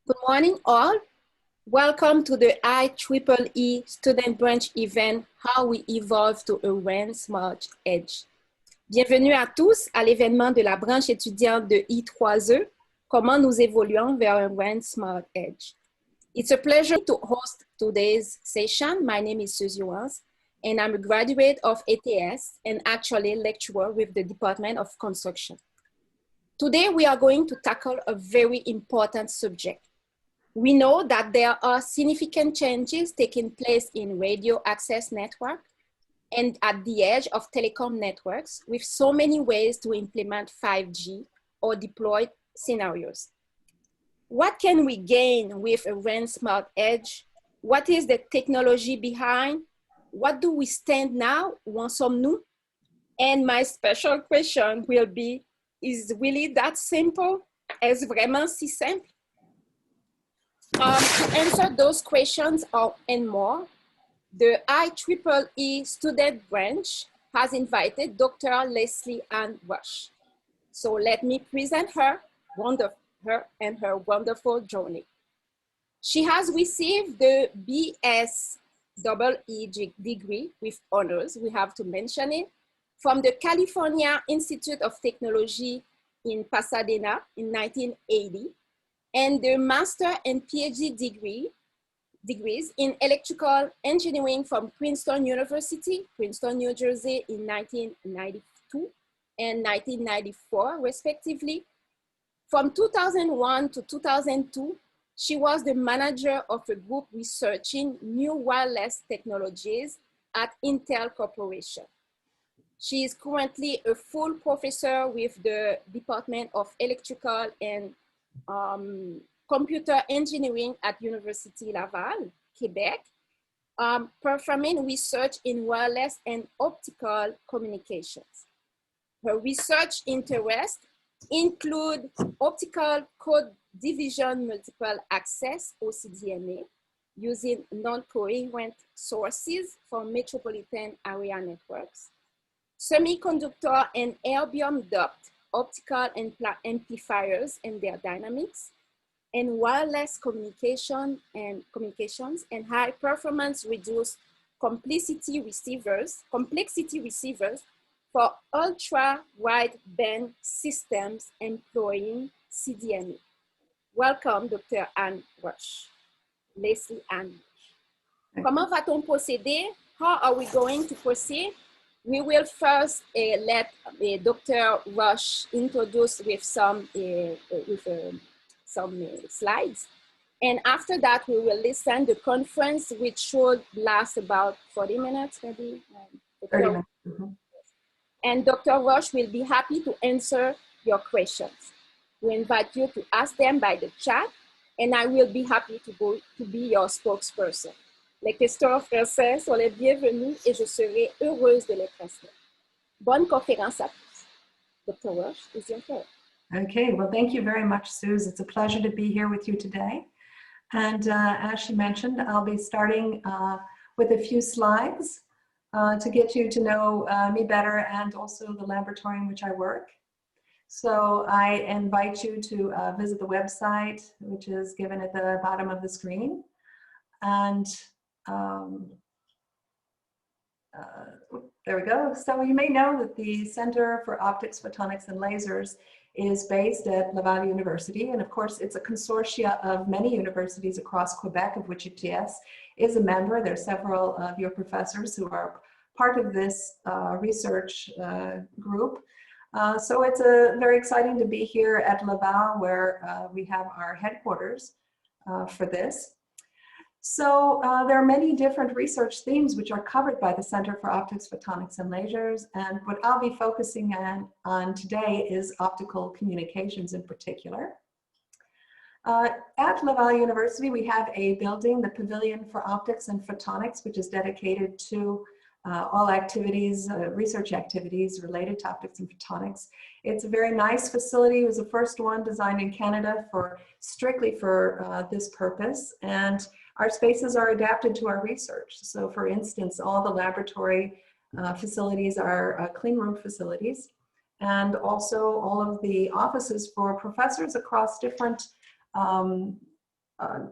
Good morning, all. Welcome to the IEEE Student Branch event, How We Evolve to a WAN Smart Edge. Bienvenue à tous à l'événement de la branche étudiante de I3E, Comment nous évoluons vers un WAN Smart Edge. It's a pleasure to host today's session. My name is Suzy Wans, and I'm a graduate of ETS and actually lecturer with the Department of Construction. Today, we are going to tackle a very important subject. We know that there are significant changes taking place in radio access network and at the edge of telecom networks with so many ways to implement 5G or deploy scenarios. What can we gain with a WAN Smart Edge? What is the technology behind? What do we stand now? Où en sommes-nous? And my special question will be, is really that simple? Est-ce vraiment si simple? To answer those questions and more, the IEEE Student Branch has invited Dr. Leslie Ann Rusch. So let me present her and her wonderful journey. She has received the BSEE degree with honors, we have to mention it, from the California Institute of Technology in Pasadena in 1980. And the master and PhD degrees in electrical engineering from Princeton University, Princeton, New Jersey in 1992 and 1994, respectively. From 2001 to 2002, she was the manager of a group researching new wireless technologies at Intel Corporation. She is currently a full professor with the Department of Electrical and Computer Engineering at University Laval, Quebec, performing research in wireless and optical communications. Her research interests include optical code division multiple access, OCDMA, using non-coherent sources for metropolitan area networks, semiconductor and erbium duct optical amplifiers and their dynamics, and wireless communications and high performance reduced complexity receivers for ultra wideband systems employing CDMA. Welcome, Dr. Ann Rusch. Leslie Ann Rusch. Comment va-t-on procéder? How are we going to proceed? We will first let Dr. Rusch introduce with some slides. And after that, we will listen to the conference, which should last about 40 minutes, maybe. 30 minutes. And Dr. Rusch will be happy to answer your questions. We invite you to ask them by the chat, and I will be happy to be your spokesperson. Les questions français sont les bienvenues et je serai heureuse de les transmettre. Bonne conférence à tous. Dr. Rusch, is your turn. Okay, well, thank you very much, Suze. It's a pleasure to be here with you today. And as she mentioned, I'll be starting with a few slides to get you to know me better and also the laboratory in which I work. So I invite you to visit the website, which is given at the bottom of the screen. And there we go. So you may know that the Center for Optics, Photonics, and Lasers is based at Laval University. And of course, it's a consortia of many universities across Quebec, of which ETS is a member. There are several of your professors who are part of this research group. So it's very exciting to be here at Laval, where we have our headquarters for this. So there are many different research themes which are covered by the Center for Optics, Photonics, and Lasers. And what I'll be focusing on today is optical communications in particular. At Laval University, we have a building, the Pavilion for Optics and Photonics, which is dedicated to all activities, research activities related to optics and photonics. It's a very nice facility. It was the first one designed in Canada strictly for this purpose. And our spaces are adapted to our research. So for instance, all the laboratory facilities are clean room facilities. And also all of the offices for professors across different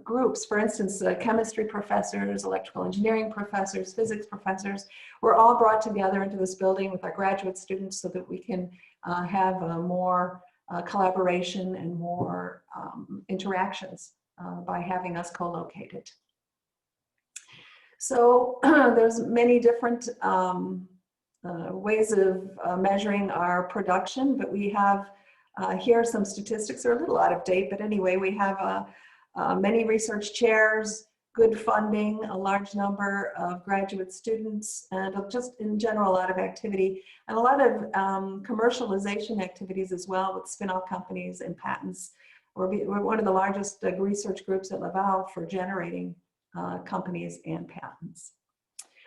groups. For instance, chemistry professors, electrical engineering professors, physics professors, were all brought together into this building with our graduate students so that we can have more collaboration and more interactions by having us co-located. So there's many different ways of measuring our production, but we have here some statistics. They're a little out of date, but anyway, we have many research chairs, good funding, a large number of graduate students, and just in general, a lot of activity, and a lot of commercialization activities as well with spin-off companies and patents. We're one of the largest research groups at Laval for generating companies and patents.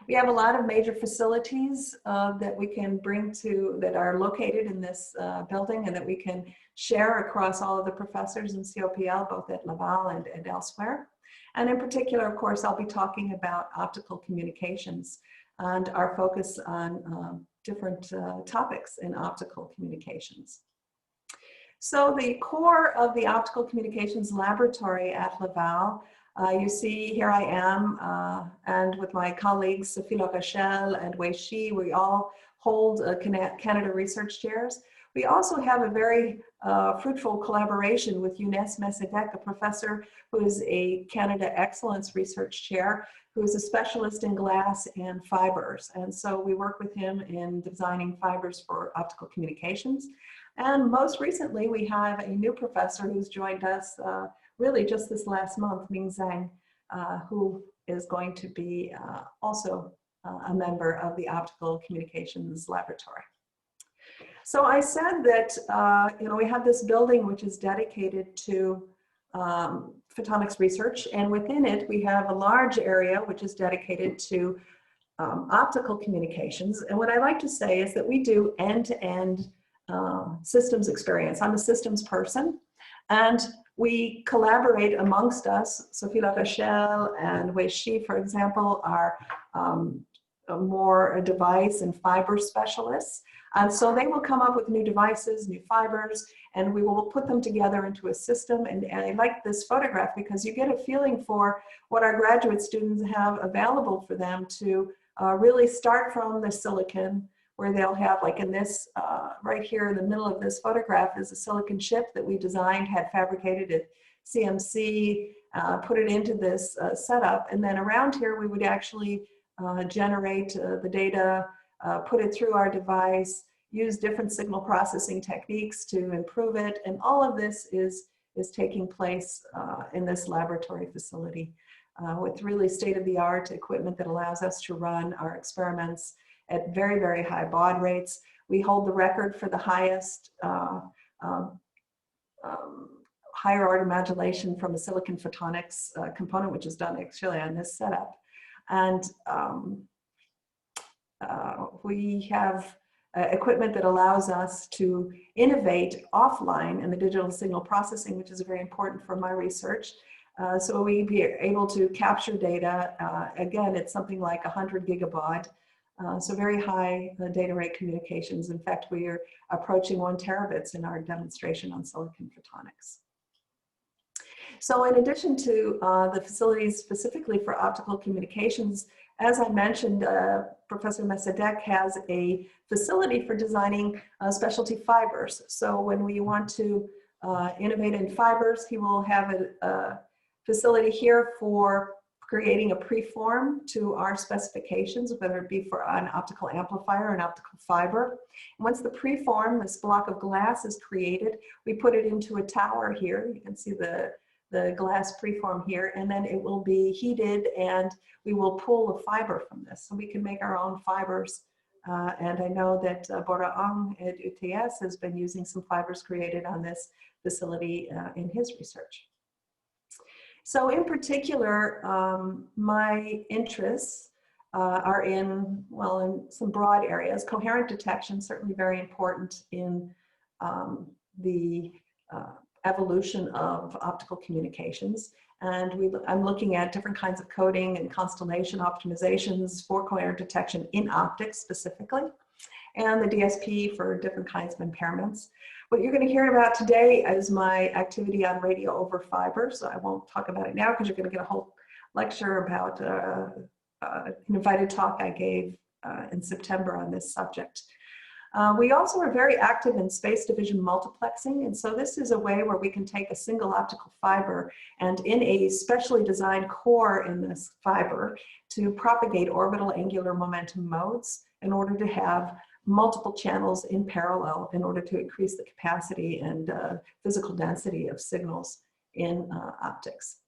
We have a lot of major facilities that we can bring to, that are located in this building and that we can share across all of the professors in COPL, both at Laval and elsewhere. And in particular, of course, I'll be talking about optical communications and our focus on different topics in optical communications. So the core of the Optical Communications Laboratory at Laval, you see here I am, and with my colleagues Sophie Rochelle and Wei Shi, we all hold Canada Research Chairs. We also have a very fruitful collaboration with Younes Messedek, a professor who is a Canada Excellence Research Chair, who is a specialist in glass and fibers. And so we work with him in designing fibers for optical communications. And most recently, we have a new professor who's joined us really just this last month, Ming Zhang, who is going to be also a member of the Optical Communications Laboratory. So I said that we have this building which is dedicated to photonics research, and within it we have a large area which is dedicated to optical communications. And what I like to say is that we do end-to-end systems experience. I'm a systems person, and we collaborate amongst us. Sophie Rochelle and Wei Shi, for example, are more device and fiber specialists. And so they will come up with new devices, new fibers, and we will put them together into a system. And I like this photograph because you get a feeling for what our graduate students have available for them to really start from the silicon, where they'll have, like in this, right here in the middle of this photograph is a silicon chip that we designed, had fabricated at CMC, put it into this setup. And then around here, we would actually generate the data, put it through our device, use different signal processing techniques to improve it. And all of this is taking place in this laboratory facility with really state-of-the-art equipment that allows us to run our experiments at very, very high baud rates. We hold the record for the highest higher order modulation from a silicon photonics component, which is done actually on this setup. And we have equipment that allows us to innovate offline in the digital signal processing, which is very important for my research. So we be able to capture data. Again, it's something like 100 gigabaud. So very high data rate communications. In fact, we are approaching 1 terabits in our demonstration on silicon photonics. So in addition to the facilities specifically for optical communications, as I mentioned, Professor Messedek has a facility for designing specialty fibers. So when we want to innovate in fibers, he will have a facility here for creating a preform to our specifications, whether it be for an optical amplifier or an optical fiber. And once the preform, this block of glass, is created, we put it into a tower here. You can see the glass preform here, and then it will be heated and we will pull the fiber from this. So we can make our own fibers. And I know that Bora-Ang at UTS has been using some fibers created on this facility in his research. So in particular, my interests are in, well, in some broad areas. Coherent detection, certainly very important in the evolution of optical communications. And I'm looking at different kinds of coding and constellation optimizations for coherent detection in optics specifically. and the DSP for different kinds of impairments. What you're going to hear about today is my activity on radio over fiber, so I won't talk about it now because you're going to get a whole lecture about an invited talk I gave in September on this subject. We also are very active in space division multiplexing, and so this is a way where we can take a single optical fiber and in a specially designed core in this fiber to propagate orbital angular momentum modes in order to have multiple channels in parallel in order to increase the capacity and physical density of signals in optics.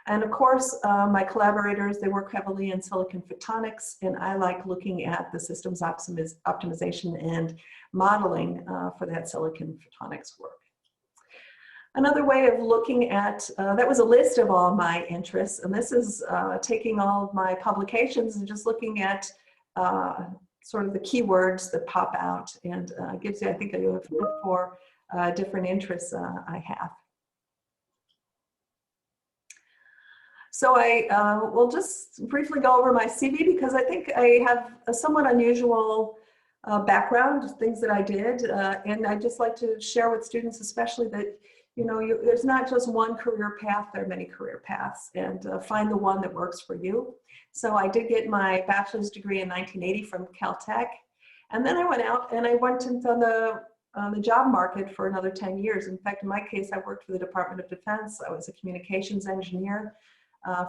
And of course, my collaborators, they work heavily in silicon photonics, and I like looking at the systems optimization and modeling for that silicon photonics work. Another way of looking at, that was a list of all my interests, and this is taking all of my publications and just looking at sort of the keywords that pop out, and gives you, I think, a feel for different interests I have. So I will just briefly go over my CV because I think I have a somewhat unusual background, things that I did, and I just like to share with students especially that, you know, there's not just one career path, there are many career paths, and find the one that works for you. So I did get my bachelor's degree in 1980 from Caltech, and then I went out and I went into the job market for another 10 years. In fact, in my case, I worked for the Department of Defense. I was a communications engineer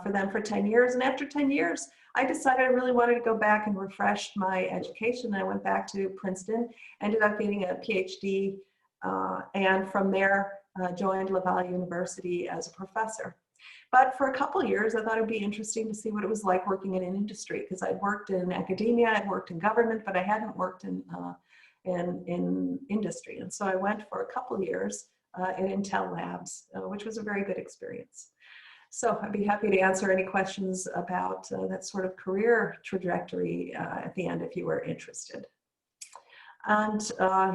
for them for 10 years. And after 10 years, I decided I really wanted to go back and refresh my education. I went back to Princeton, ended up getting a PhD, and from there joined Laval University as a professor. But for a couple of years, I thought it'd be interesting to see what it was like working in an industry, because I'd worked in academia, I'd worked in government, but I hadn't worked in industry. And so I went for a couple of years in Intel Labs, which was a very good experience. So I'd be happy to answer any questions about that sort of career trajectory at the end if you were interested. And,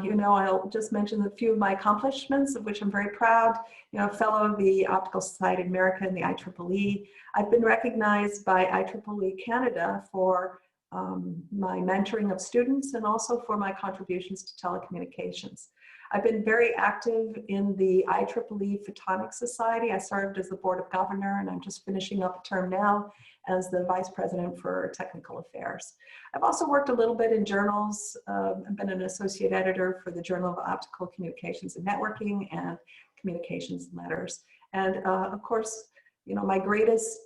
you know, I'll just mention a few of my accomplishments, of which I'm very proud. You know, fellow of the Optical Society of America and the IEEE. I've been recognized by IEEE Canada for my mentoring of students and also for my contributions to telecommunications. I've been very active in the IEEE Photonics Society. I served as the Board of Governor, and I'm just finishing up a term now as the Vice President for Technical Affairs. I've also worked a little bit in journals. I've been an associate editor for the Journal of Optical Communications and Networking and Communications Letters. And of course, you know, my greatest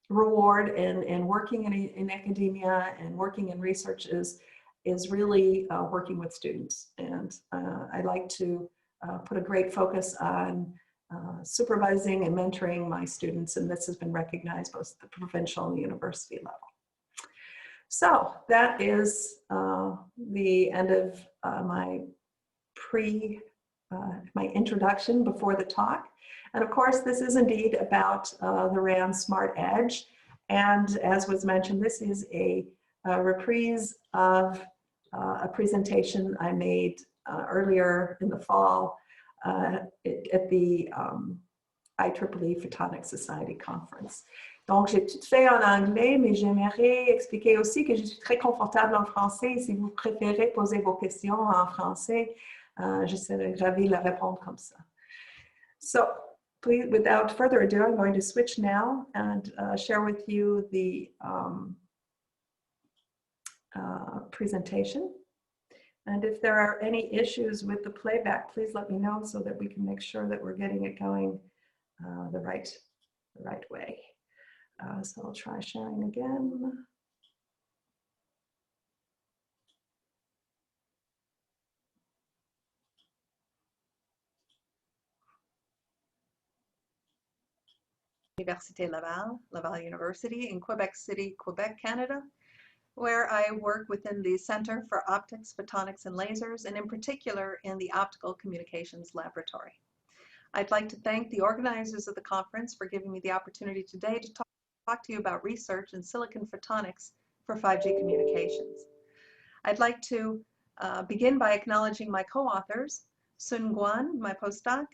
reward in working in academia and working in research is really working with students. And I like to put a great focus on supervising and mentoring my students, and this has been recognized both at the provincial and the university level. So that is the end of my introduction before the talk. And of course, this is indeed about the RAN Smart Edge. And as was mentioned, this is a reprise of a presentation I made earlier in the fall at the IEEE Photonics Society Conference. Donc, j'ai tout fait en anglais, mais j'aimerais expliquer aussi que je suis très confortable en français. Si vous préférez poser vos questions en français, je serai ravie de la répondre comme ça. So, please, without further ado, I'm going to switch now and share with you the presentation. And if there are any issues with the playback, please let me know so that we can make sure that we're getting it going the right way. So I'll try sharing again. Université Laval, Laval University in Quebec City, Quebec, Canada, where I work within the Center for Optics, Photonics, and Lasers, and in particular in the Optical Communications Laboratory. I'd like to thank the organizers of the conference for giving me the opportunity today to talk to you about research in silicon photonics for 5G communications. I'd like to begin by acknowledging my co-authors, Sun Guan, my postdoc,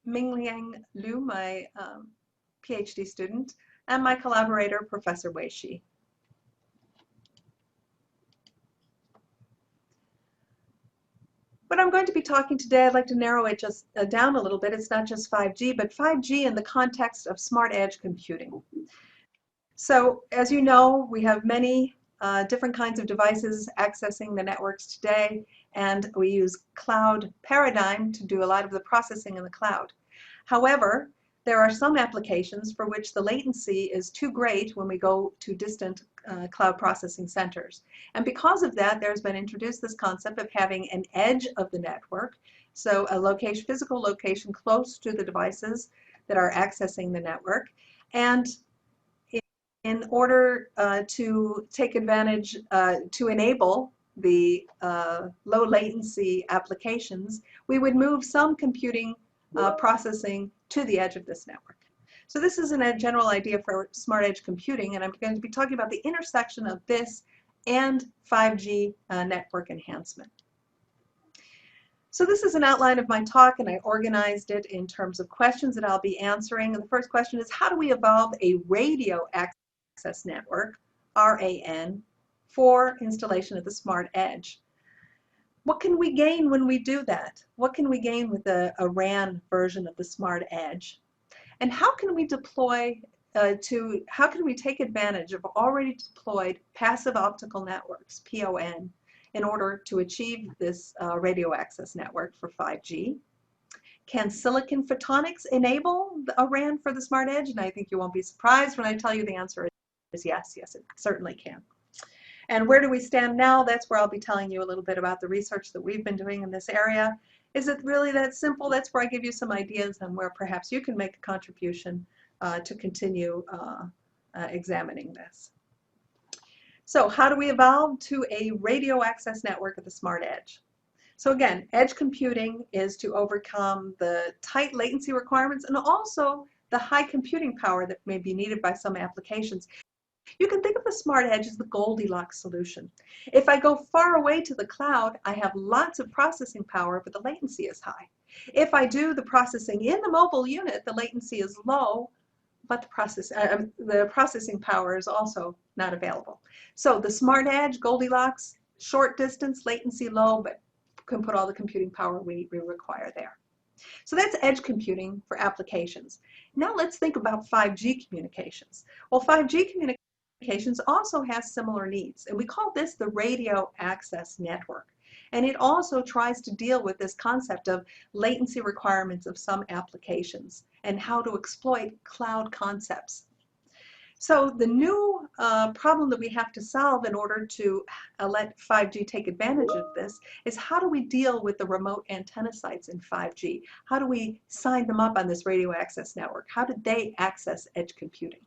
Mingliang Liu, my PhD student, and my collaborator, Professor Wei Shi. What I'm going to be talking today, I'd like to narrow it just down a little bit. It's not just 5G, but 5G in the context of smart edge computing. So as you know, we have many different kinds of devices accessing the networks today, and we use cloud paradigm to do a lot of the processing in the cloud. However, there are some applications for which the latency is too great when we go to distant cloud processing centers. And because of that, there's been introduced this concept of having an edge of the network, so a location, physical location close to the devices that are accessing the network. And in order to take advantage, to enable the low latency applications, we would move some computing processing to the edge of this network. So this is a general idea for smart edge computing, and I'm going to be talking about the intersection of this and 5G network enhancement. So this is an outline of my talk, and I organized it in terms of questions that I'll be answering. And the first question is, how do we evolve a radio access network, RAN, for installation at the smart edge? What can we gain when we do that? What can we gain with a RAN version of the smart edge? And how can we deploy how can we take advantage of already deployed passive optical networks, PON, in order to achieve this radio access network for 5G? Can silicon photonics enable a RAN for the smart edge? And I think you won't be surprised when I tell you the answer is yes. Yes, it certainly can. And where do we stand now? That's where I'll be telling you a little bit about the research that we've been doing in this area. Is it really that simple? That's where I give you some ideas on where perhaps you can make a contribution to continue examining this. So how do we evolve to a radio access network at the smart edge? So again, edge computing is to overcome the tight latency requirements and also the high computing power that may be needed by some applications. You can think of the smart edge as the Goldilocks solution. If I go far away to the cloud, I have lots of processing power, but the latency is high. If I do the processing in the mobile unit, the latency is low, but the processing power is also not available. So the smart edge, Goldilocks, short distance, latency low, but can put all the computing power we require there. So that's edge computing for applications. Now let's think about 5G communications. Well, 5G communications also has similar needs, and we call this the radio access network. And it also tries to deal with this concept of latency requirements of some applications and how to exploit cloud concepts. So the new problem that we have to solve in order to let 5G take advantage of this is, how do we deal with the remote antenna sites in 5G? How do we sign them up on this radio access network? How do they access edge computing?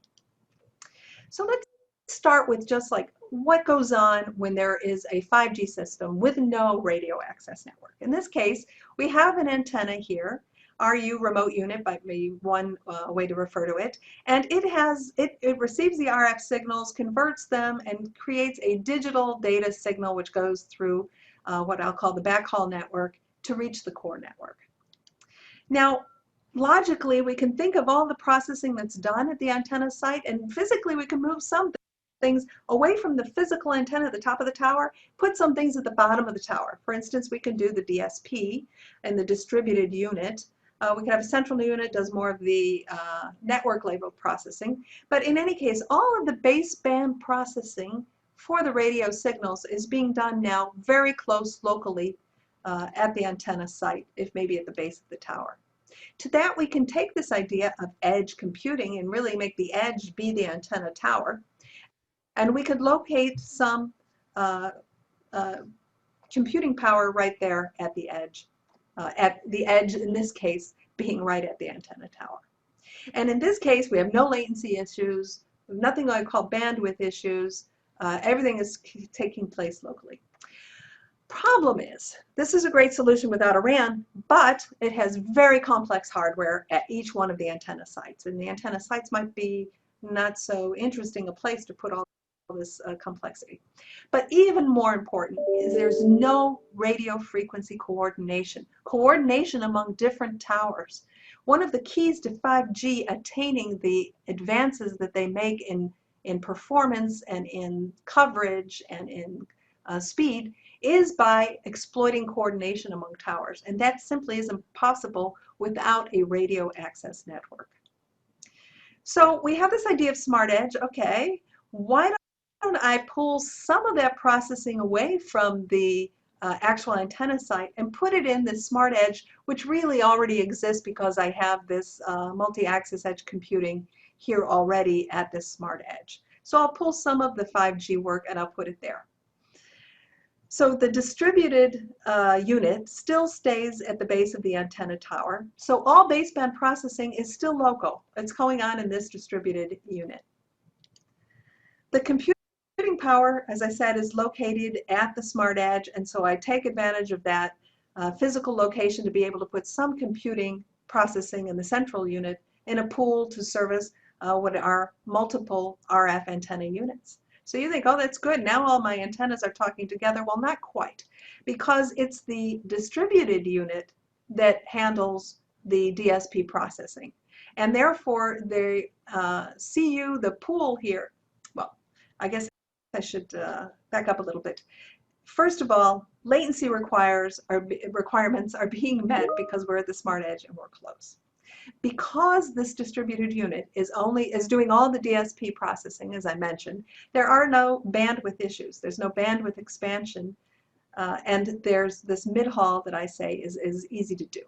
So let's start with just like what goes on when there is a 5G system with no radio access network. In this case, we have an antenna here. RU remote unit might be one way to refer to it, and it receives the RF signals, converts them, and creates a digital data signal which goes through what I'll call the backhaul network to reach the core network. Now, logically, we can think of all the processing that's done at the antenna site, and physically we can move some things away from the physical antenna at the top of the tower, put some things at the bottom of the tower. For instance, we can do the DSP and the distributed unit. We can have a central unit does more of the network level processing. But in any case, all of the baseband processing for the radio signals is being done now very close locally at the antenna site, if maybe at the base of the tower. To that, we can take this idea of edge computing and really make the edge be the antenna tower. And we could locate some computing power right there at the edge in this case being right at the antenna tower. And in this case, we have no latency issues, nothing I call bandwidth issues. Everything is taking place locally. Problem is, this is a great solution without a RAN, but it has very complex hardware at each one of the antenna sites. And the antenna sites might be not so interesting a place to put all this complexity. But even more important is there's no radio frequency coordination among different towers. One of the keys to 5G attaining the advances that they make in performance and in coverage and in speed is by exploiting coordination among towers, and that simply isn't possible without a radio access network. So we have this idea of smart edge. Okay, why don't I pull some of that processing away from the actual antenna site and put it in this smart edge, which really already exists because I have this multi-axis edge computing here already at this smart edge. So I'll pull some of the 5G work and I'll put it there. So the distributed unit still stays at the base of the antenna tower. So all baseband processing is still local. It's going on in this distributed unit. The computing power, as I said, is located at the smart edge, and so I take advantage of that physical location to be able to put some computing processing in the central unit in a pool to service what are multiple RF antenna units. So you think, oh, that's good. Now all my antennas are talking together. Well, not quite, because it's the distributed unit that handles the DSP processing. And therefore, the CU, the pool here, well, I guess I should back up a little bit. First of all, latency requirements are being met because we're at the smart edge and we're close. Because this distributed unit is doing all the DSP processing, as I mentioned, there are no bandwidth issues. There's no bandwidth expansion, and there's this mid-haul that I say is easy to do.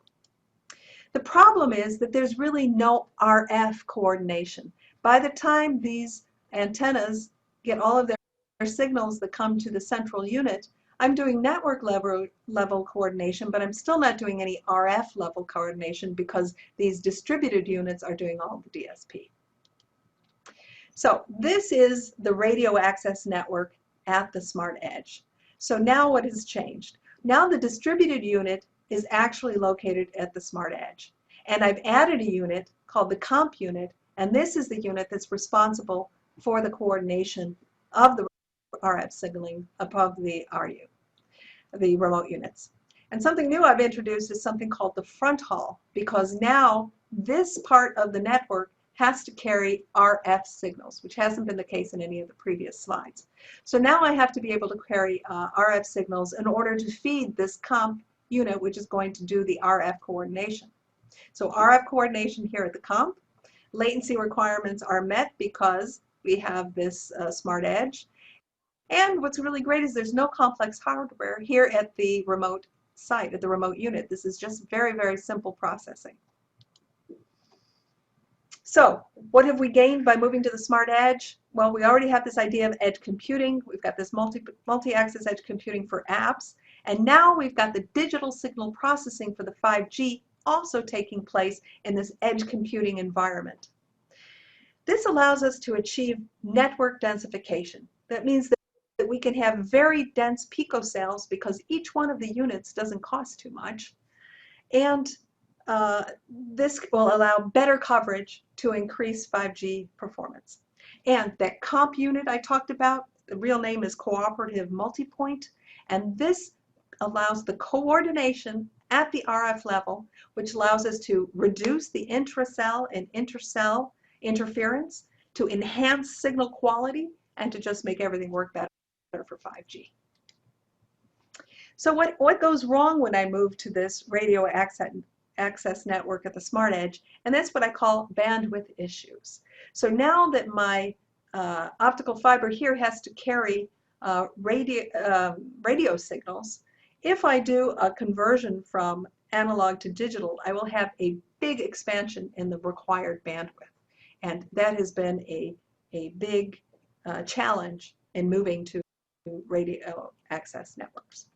The problem is that there's really no RF coordination. By the time these antennas get all of their signals that come to the central unit, I'm doing network level coordination, but I'm still not doing any RF level coordination because these distributed units are doing all the DSP. So this is the radio access network at the smart edge. So now what has changed? Now the distributed unit is actually located at the smart edge. And I've added a unit called the comp unit, and this is the unit that's responsible for the coordination of the RF signaling above the RU, the remote units. And something new I've introduced is something called the front haul, because now this part of the network has to carry RF signals, which hasn't been the case in any of the previous slides. So now I have to be able to carry RF signals in order to feed this comp unit, which is going to do the RF coordination. So RF coordination here at the comp. Latency requirements are met because we have this smart edge. And what's really great is there's no complex hardware here at the remote site, at the remote unit. This is just very, very simple processing. So what have we gained by moving to the smart edge? Well, we already have this idea of edge computing. We've got this multi-axis edge computing for apps. And now we've got the digital signal processing for the 5G also taking place in this edge computing environment. This allows us to achieve network densification. That means that we can have very dense picocells because each one of the units doesn't cost too much. And this will allow better coverage to increase 5G performance. And that comp unit I talked about, the real name is cooperative multipoint, and this allows the coordination at the RF level, which allows us to reduce the intracell and intercell interference, to enhance signal quality, and to just make everything work better for 5G. So what goes wrong when I move to this radio access network at the smart edge? And that's what I call bandwidth issues. So now that my optical fiber here has to carry radio signals, if I do a conversion from analog to digital, I will have a big expansion in the required bandwidth. And that has been a big challenge in moving to radio access networks.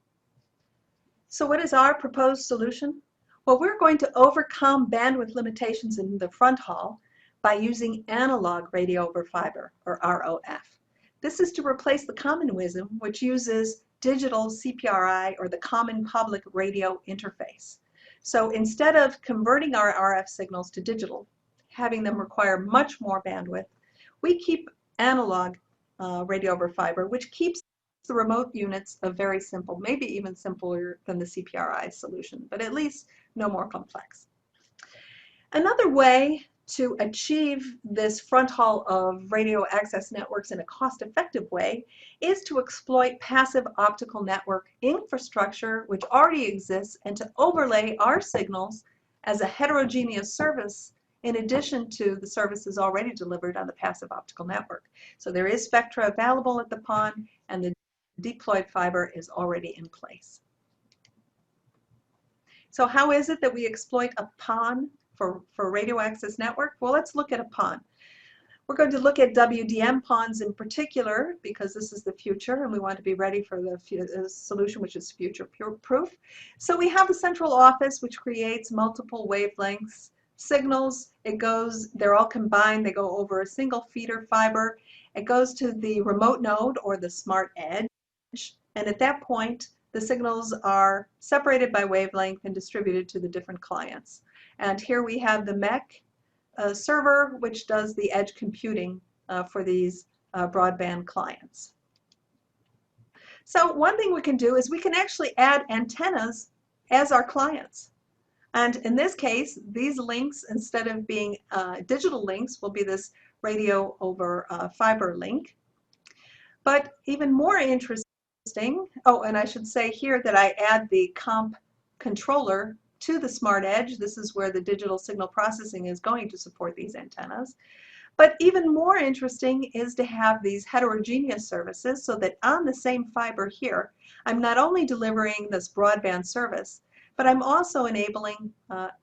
So what is our proposed solution? Well, we're going to overcome bandwidth limitations in the front haul by using analog radio over fiber, or ROF. This is to replace the common wisdom, which uses digital CPRI, or the Common Public Radio Interface. So instead of converting our RF signals to digital, having them require much more bandwidth, we keep analog radio over fiber, which keeps the remote units very simple, maybe even simpler than the CPRI solution, but at least no more complex. Another way to achieve this front haul of radio access networks in a cost-effective way is to exploit passive optical network infrastructure which already exists and to overlay our signals as a heterogeneous service in addition to the services already delivered on the passive optical network. So there is spectra available at the PON and the deployed fiber is already in place. So how is it that we exploit a PON for radio access network? Well, let's look at a PON. We're going to look at WDM PONs in particular because this is the future and we want to be ready for the solution which is future proof. So we have a central office which creates multiple wavelengths, signals. They're all combined, they go over a single feeder fiber. It goes to the remote node or the smart edge, and at that point the signals are separated by wavelength and distributed to the different clients. And here we have the MEC server, which does the edge computing for these broadband clients. So one thing we can do is we can actually add antennas as our clients. And in this case, these links, instead of being digital links, will be this radio over fiber link. But even more interesting, oh, and I should say here that I add the comp controller to the smart edge. This is where the digital signal processing is going to support these antennas. But even more interesting is to have these heterogeneous services so that on the same fiber here, I'm not only delivering this broadband service, but I'm also enabling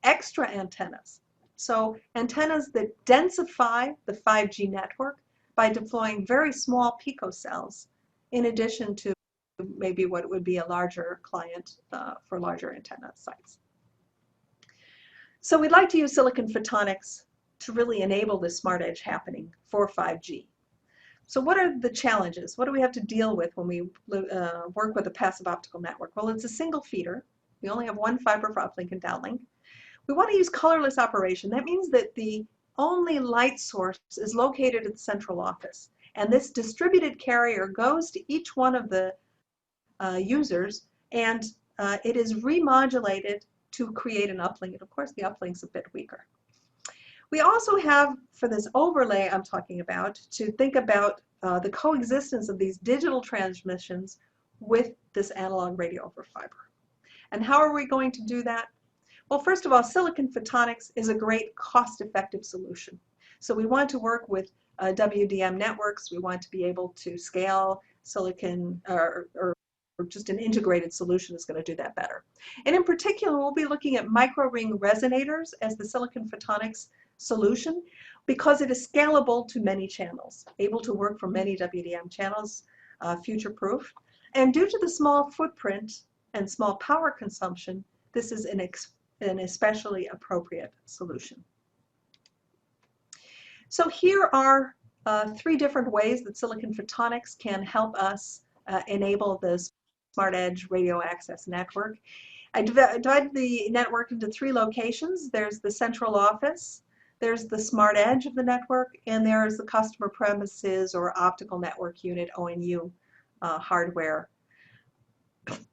extra antennas. So antennas that densify the 5G network by deploying very small picocells in addition to maybe what would be a larger client for larger antenna sites. So we'd like to use silicon photonics to really enable this smart edge happening for 5G. So what are the challenges? What do we have to deal with when we work with a passive optical network? Well, it's a single feeder. We only have one fiber for uplink and downlink. We want to use colorless operation. That means that the only light source is located at the central office. And this distributed carrier goes to each one of the users and it is remodulated to create an uplink. And of course, the uplink's a bit weaker. We also have, for this overlay I'm talking about, to think about the coexistence of these digital transmissions with this analog radio over fiber. And how are we going to do that? Well, first of all, silicon photonics is a great cost-effective solution. So we want to work with WDM networks. We want to be able to scale silicon or just an integrated solution is going to do that better. And in particular, we'll be looking at micro-ring resonators as the silicon photonics solution because it is scalable to many channels, able to work for many WDM channels, future-proof. And due to the small footprint and small power consumption, this is an especially appropriate solution. So here are three different ways that silicon photonics can help us enable this smart edge radio access network. I divide the network into three locations. There's the central office, there's the smart edge of the network, and there's the customer premises or optical network unit, ONU hardware.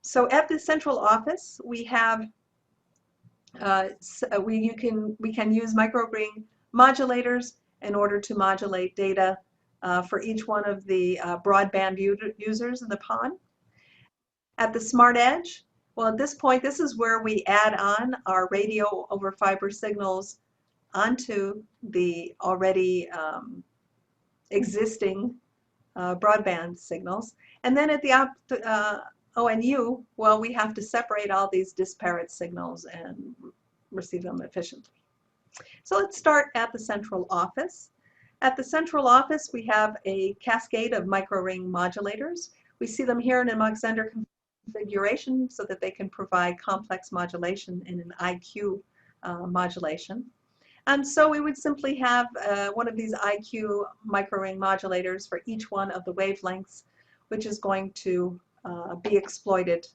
So at the central office, we have we can use micro-ring modulators in order to modulate data for each one of the broadband users in the PON. At the smart edge, well, at this point, this is where we add on our radio over fiber signals onto the already existing broadband signals. And then at the ONU, well, we have to separate all these disparate signals and receive them efficiently. So let's start at the central office. At the central office, we have a cascade of micro-ring modulators. We see them here in a Mach-Zehnder configuration so that they can provide complex modulation in an IQ modulation. And so we would simply have one of these IQ micro-ring modulators for each one of the wavelengths, which is going to be exploited.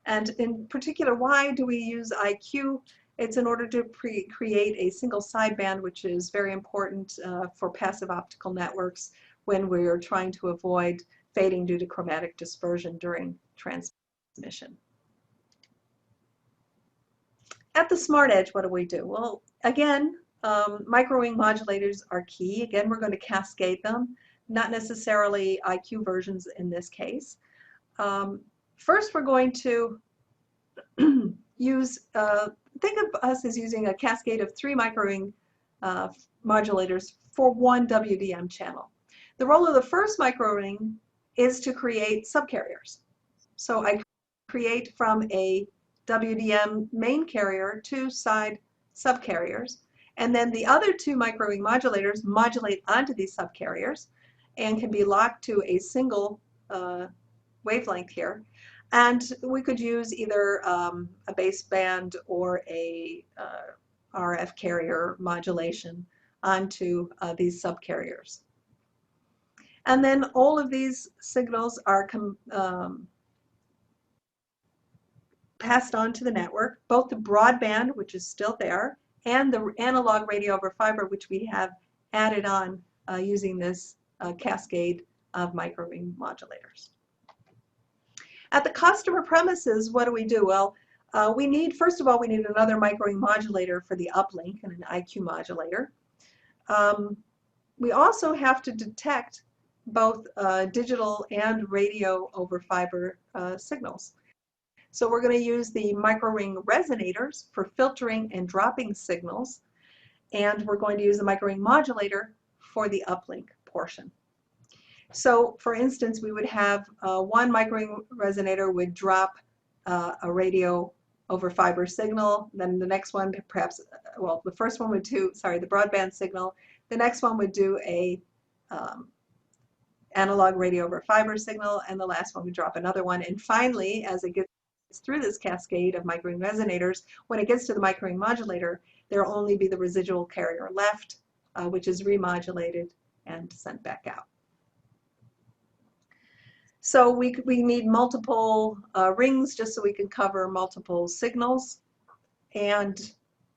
And in particular, why do we use IQ? It's in order to create a single sideband, which is very important for passive optical networks when we're trying to avoid fading due to chromatic dispersion during transmission. At the smart edge, what do we do? Well, again, Microwave modulators are key. Again, we're going to cascade them, not necessarily IQ versions in this case. First, we're going to use, think of us as using a cascade of 3 microwave modulators for 1 WDM channel. The role of the first microwave is to create subcarriers. So I create from a WDM main carrier 2 side subcarriers, and then the other 2 microwave modulators modulate onto these subcarriers and can be locked to a single wavelength here. And we could use either a baseband or a RF carrier modulation onto these subcarriers. And then all of these signals are passed on to the network, both the broadband, which is still there, and the analog radio over fiber, which we have added on using this cascade of microwave modulators. At the customer premises, what do? Well, first of all, we need another microwave modulator for the uplink and an IQ modulator. We also have to detect both digital and radio over fiber signals. So we're going to use the micro-ring resonators for filtering and dropping signals, and we're going to use the micro-ring modulator for the uplink portion. So for instance, we would have one micro-ring resonator would drop a radio over fiber signal, then the next one perhaps, well, the first one would do, sorry, the broadband signal, the next one would do a analog radio over fiber signal, and the last one would drop another one. And finally, as it gets through this cascade of microwave resonators, when it gets to the microwave modulator, there will only be the residual carrier left, which is remodulated and sent back out. So we need multiple rings just so we can cover multiple signals, and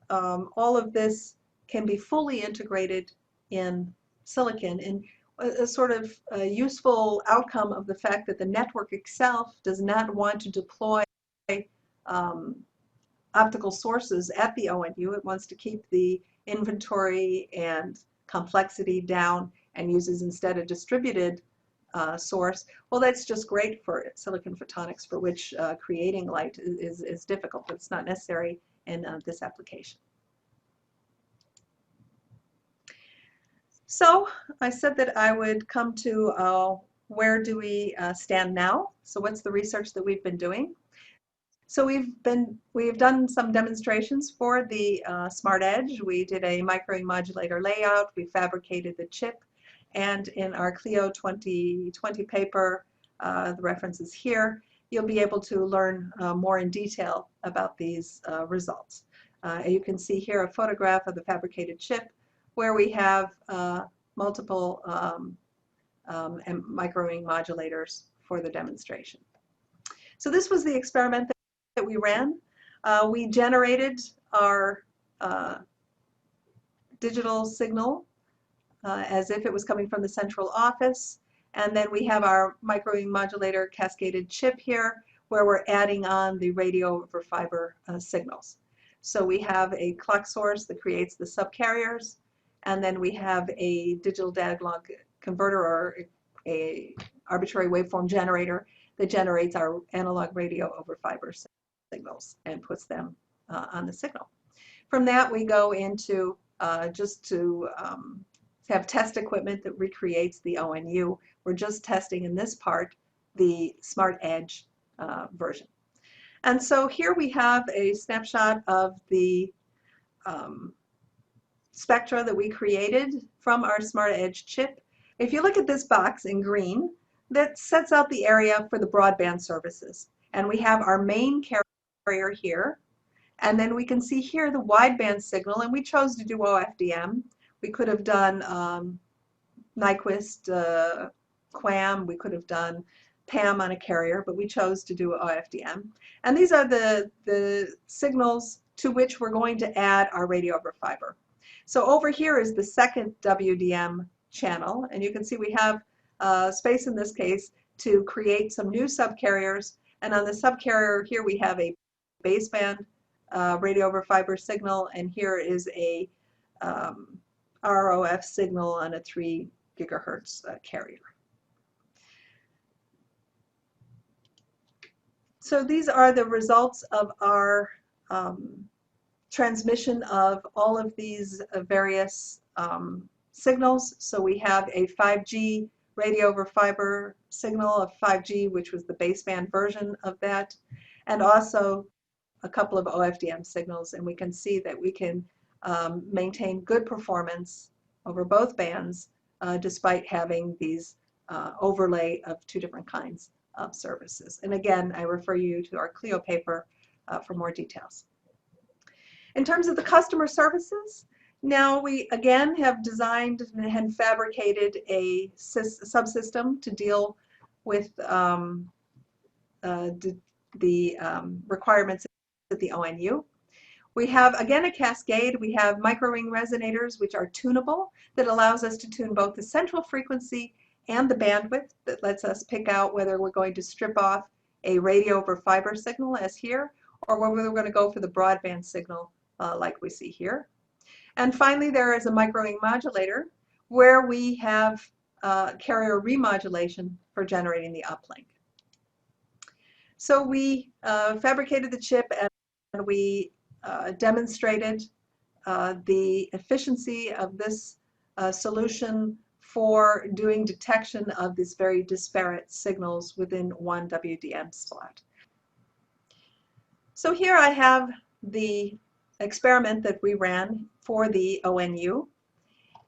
all of this can be fully integrated in silicon. And a sort of useful outcome of the fact that the network itself does not want to deploy optical sources at the ONU. It wants to keep the inventory and complexity down and uses instead a distributed source. Well, that's just great for silicon photonics, for which creating light is difficult, but it's not necessary in this application. So I said that I would come to where do we stand now? So what's the research that we've been doing? So we've done some demonstrations for the Smart Edge. We did a microwave modulator layout. We fabricated the chip, and in our Clio 2020 paper, the reference is here. You'll be able to learn more in detail about these results. You can see here a photograph of the fabricated chip, where we have multiple microwave modulators for the demonstration. So this was the experiment that we ran. We generated our digital signal as if it was coming from the central office, and then we have our microwave modulator cascaded chip here, where we're adding on the radio over fiber signals. So we have a clock source that creates the subcarriers, and then we have a digital data log converter, or a arbitrary waveform generator that generates our analog radio over fiber signals and puts them on the signal. From that, we go into just to have test equipment that recreates the ONU. We're just testing in this part the Smart Edge version. And so here we have a snapshot of the spectra that we created from our Smart Edge chip. If you look at this box in green, that sets out the area for the broadband services. And we have our main carrier here, and then we can see here the wideband signal, and we chose to do OFDM. We could have done Nyquist QAM, we could have done PAM on a carrier, but we chose to do OFDM. And these are the signals to which we're going to add our radio over fiber. So over here is the second WDM channel, and you can see we have space in this case to create some new subcarriers, and on the subcarrier here we have a baseband radio over fiber signal, and here is a ROF signal on a 3 gigahertz carrier. So these are the results of our transmission of all of these various signals. So we have a 5G radio over fiber signal of 5G, which was the baseband version of that, and also a couple of OFDM signals, and we can see that we can maintain good performance over both bands despite having these overlay of 2 different kinds of services. And again, I refer you to our Clio paper for more details. In terms of the customer services, now we again have designed and fabricated a subsystem to deal with the requirements at the ONU. We have again a cascade. We have micro-ring resonators, which are tunable, that allows us to tune both the central frequency and the bandwidth, that lets us pick out whether we're going to strip off a radio over fiber signal as here, or whether we're going to go for the broadband signal like we see here. And finally, there is a micro-ring modulator where we have carrier remodulation for generating the uplink. So we fabricated the chip and we demonstrated the efficiency of this solution for doing detection of these very disparate signals within one WDM slot. So here I have the experiment that we ran for the ONU.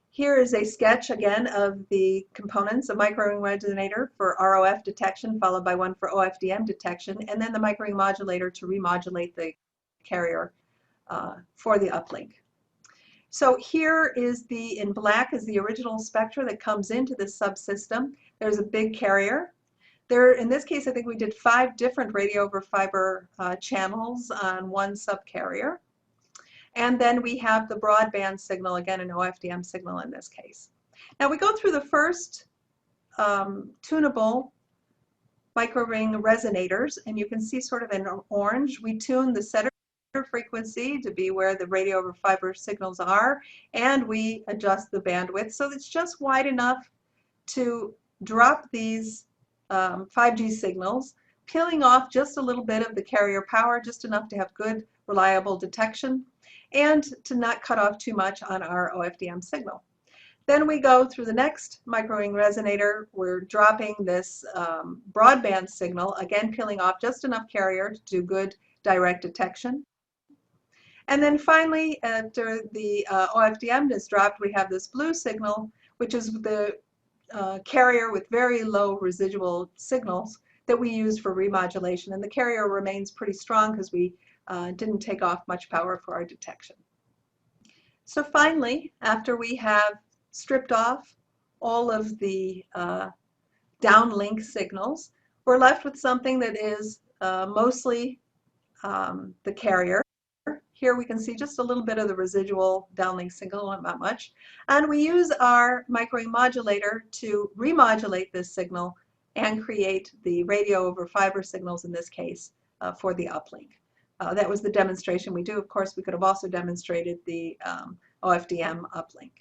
Here is a sketch again of the components, a micro-ring resonator for ROF detection, followed by one for OFDM detection, and then the micro-ring modulator to remodulate the carrier for the uplink. So here is in black is the original spectra that comes into this subsystem. There's a big carrier. In this case, I think we did 5 different radio over fiber channels on one subcarrier. And then we have the broadband signal, again an OFDM signal in this case. Now we go through the first tunable micro-ring resonators, and you can see sort of in orange, we tune the setter frequency to be where the radio over fiber signals are, and we adjust the bandwidth so it's just wide enough to drop these 5G signals, peeling off just a little bit of the carrier power, just enough to have good reliable detection, and to not cut off too much on our OFDM signal. Then we go through the next micro-ring resonator. We're dropping this broadband signal, again peeling off just enough carrier to do good direct detection. And then finally, after the OFDM is dropped, we have this blue signal, which is the carrier with very low residual signals that we use for remodulation. And the carrier remains pretty strong because we didn't take off much power for our detection. So finally, after we have stripped off all of the downlink signals, we're left with something that is mostly the carrier. Here we can see just a little bit of the residual downlink signal, not much. And we use our micro-ring modulator to remodulate this signal and create the radio over fiber signals in this case for the uplink. That was the demonstration we do. Of course, we could have also demonstrated the OFDM uplink.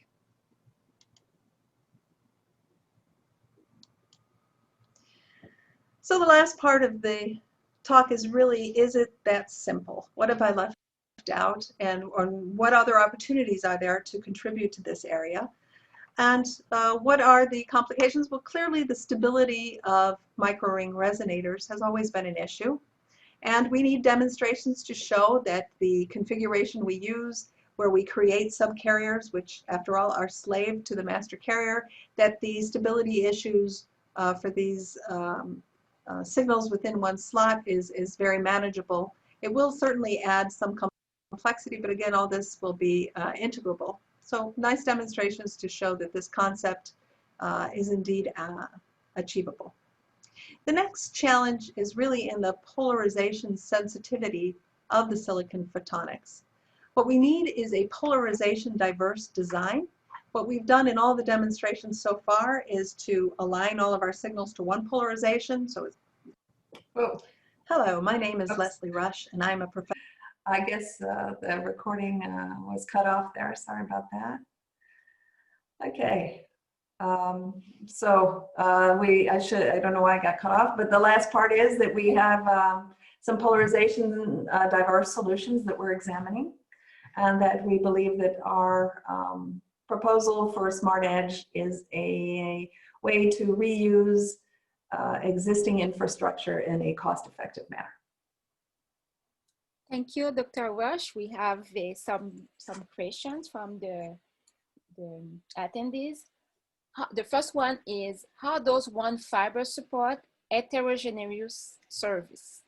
So the last part of the talk is really, is it that simple? What have I left out, and what other opportunities are there to contribute to this area? And what are the complications? Well, clearly the stability of micro-ring resonators has always been an issue. And we need demonstrations to show that the configuration we use, where we create subcarriers, which after all are slave to the master carrier, that the stability issues for these signals within one slot is very manageable. It will certainly add some complexity, but again, all this will be integrable. So nice demonstrations to show that this concept is indeed achievable. The next challenge is really in the polarization sensitivity of the silicon photonics. What we need is a polarization diverse design. What we've done in all the demonstrations so far is to align all of our signals to one polarization. So it's, hello, my name is Leslie Rusch, and I'm a professor. I guess the recording was cut off there. Sorry about that. Okay. I don't know why I got cut off, but the last part is that we have some polarization diverse solutions that we're examining, and that we believe that our proposal for Smart Edge is a way to reuse existing infrastructure in a cost-effective manner. Thank you, Dr. Rusch. We have some questions from the attendees. The first one is, how does one fiber support heterogeneous service?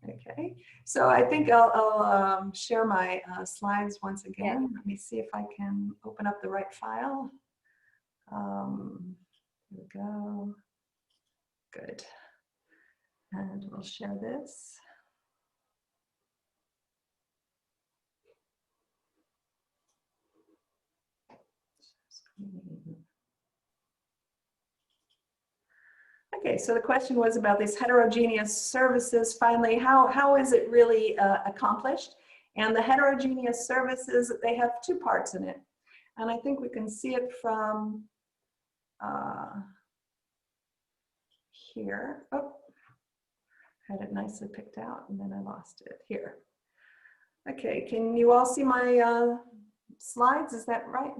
Okay, so I think I'll share my slides once again. Let me see if I can open up the right file. Here we go. Good. And we'll share this. Okay, so the question was about these heterogeneous services. Finally, how is it really accomplished? And the heterogeneous services, they have two parts in it. And I think we can see it from here. Oh, had it nicely picked out and then I lost it here. Okay, can you all see my slides? Is that right?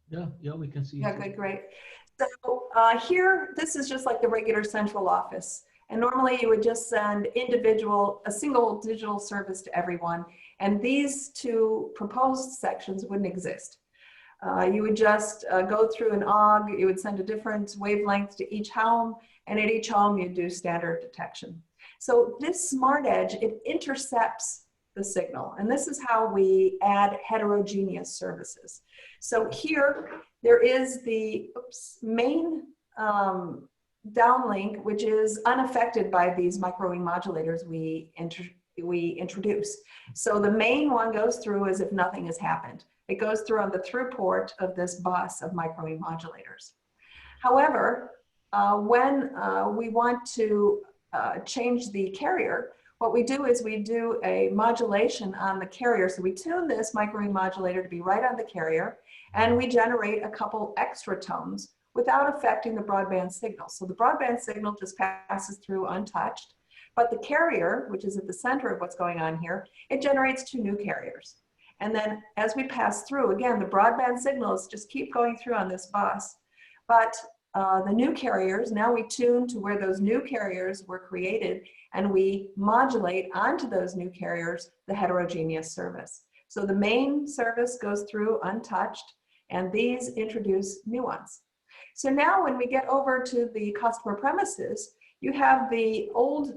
Yeah, we can see. Yeah, good, great. So here, this is just like the regular central office. And normally you would just send a single digital service to everyone. And these two proposed sections wouldn't exist. You would just go through an OGG, you would send a different wavelength to each home, and at each home you'd do standard detection. So this Smart Edge, it intercepts the signal, and this is how we add heterogeneous services. So here, there is the main downlink, which is unaffected by these microwave modulators we introduce. So the main one goes through as if nothing has happened. It goes through on the through port of this bus of microwave modulators. However, when we want to change the carrier, what we do is we do a modulation on the carrier. So we tune this microwave modulator to be right on the carrier, and we generate a couple extra tones without affecting the broadband signal. So the broadband signal just passes through untouched, but the carrier, which is at the center of what's going on here, it generates two new carriers. And then as we pass through, again, the broadband signals just keep going through on this bus, but the new carriers, now we tune to where those new carriers were created, and we modulate onto those new carriers the heterogeneous service. So the main service goes through untouched, and these introduce new ones. So now when we get over to the customer premises, you have the old,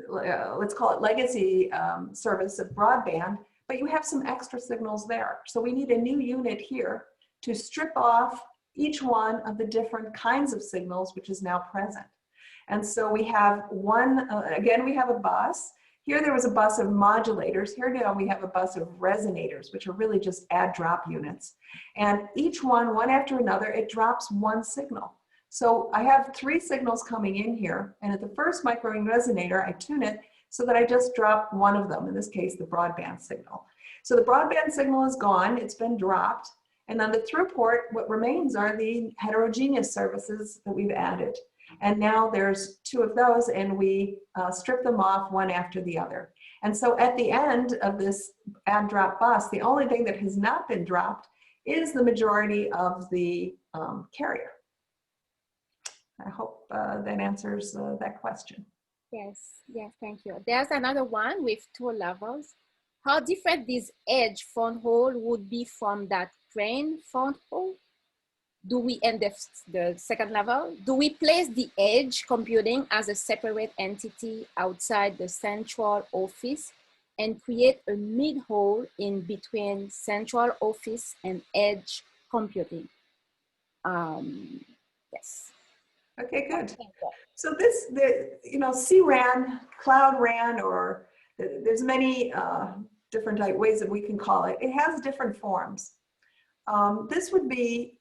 let's call it legacy service of broadband, but you have some extra signals there. So we need a new unit here to strip off each one of the different kinds of signals which is now present. And so we have one, again, we have a bus. Here there was a bus of modulators. Here now we have a bus of resonators, which are really just add-drop units. And each one after another, it drops one signal. So I have three signals coming in here, and at the first microwave resonator, I tune it so that I just drop one of them, in this case, the broadband signal. So the broadband signal is gone, it's been dropped, and on the through port, what remains are the heterogeneous services that we've added. And now there's two of those, and we strip them off one after the other. And so at the end of this add drop bus, the only thing that has not been dropped is the majority of the carrier. I hope that answers that question. Yes, yes, thank you. There's another one with two levels. How different this edge front hole would be from that crane front hole? Do we, and the second level, do we place the edge computing as a separate entity outside the central office and create a mid-hole in between central office and edge computing? Yes. Okay, good. So this, CRAN, Cloud RAN, or there's many different ways that we can call it. It has different forms. This would be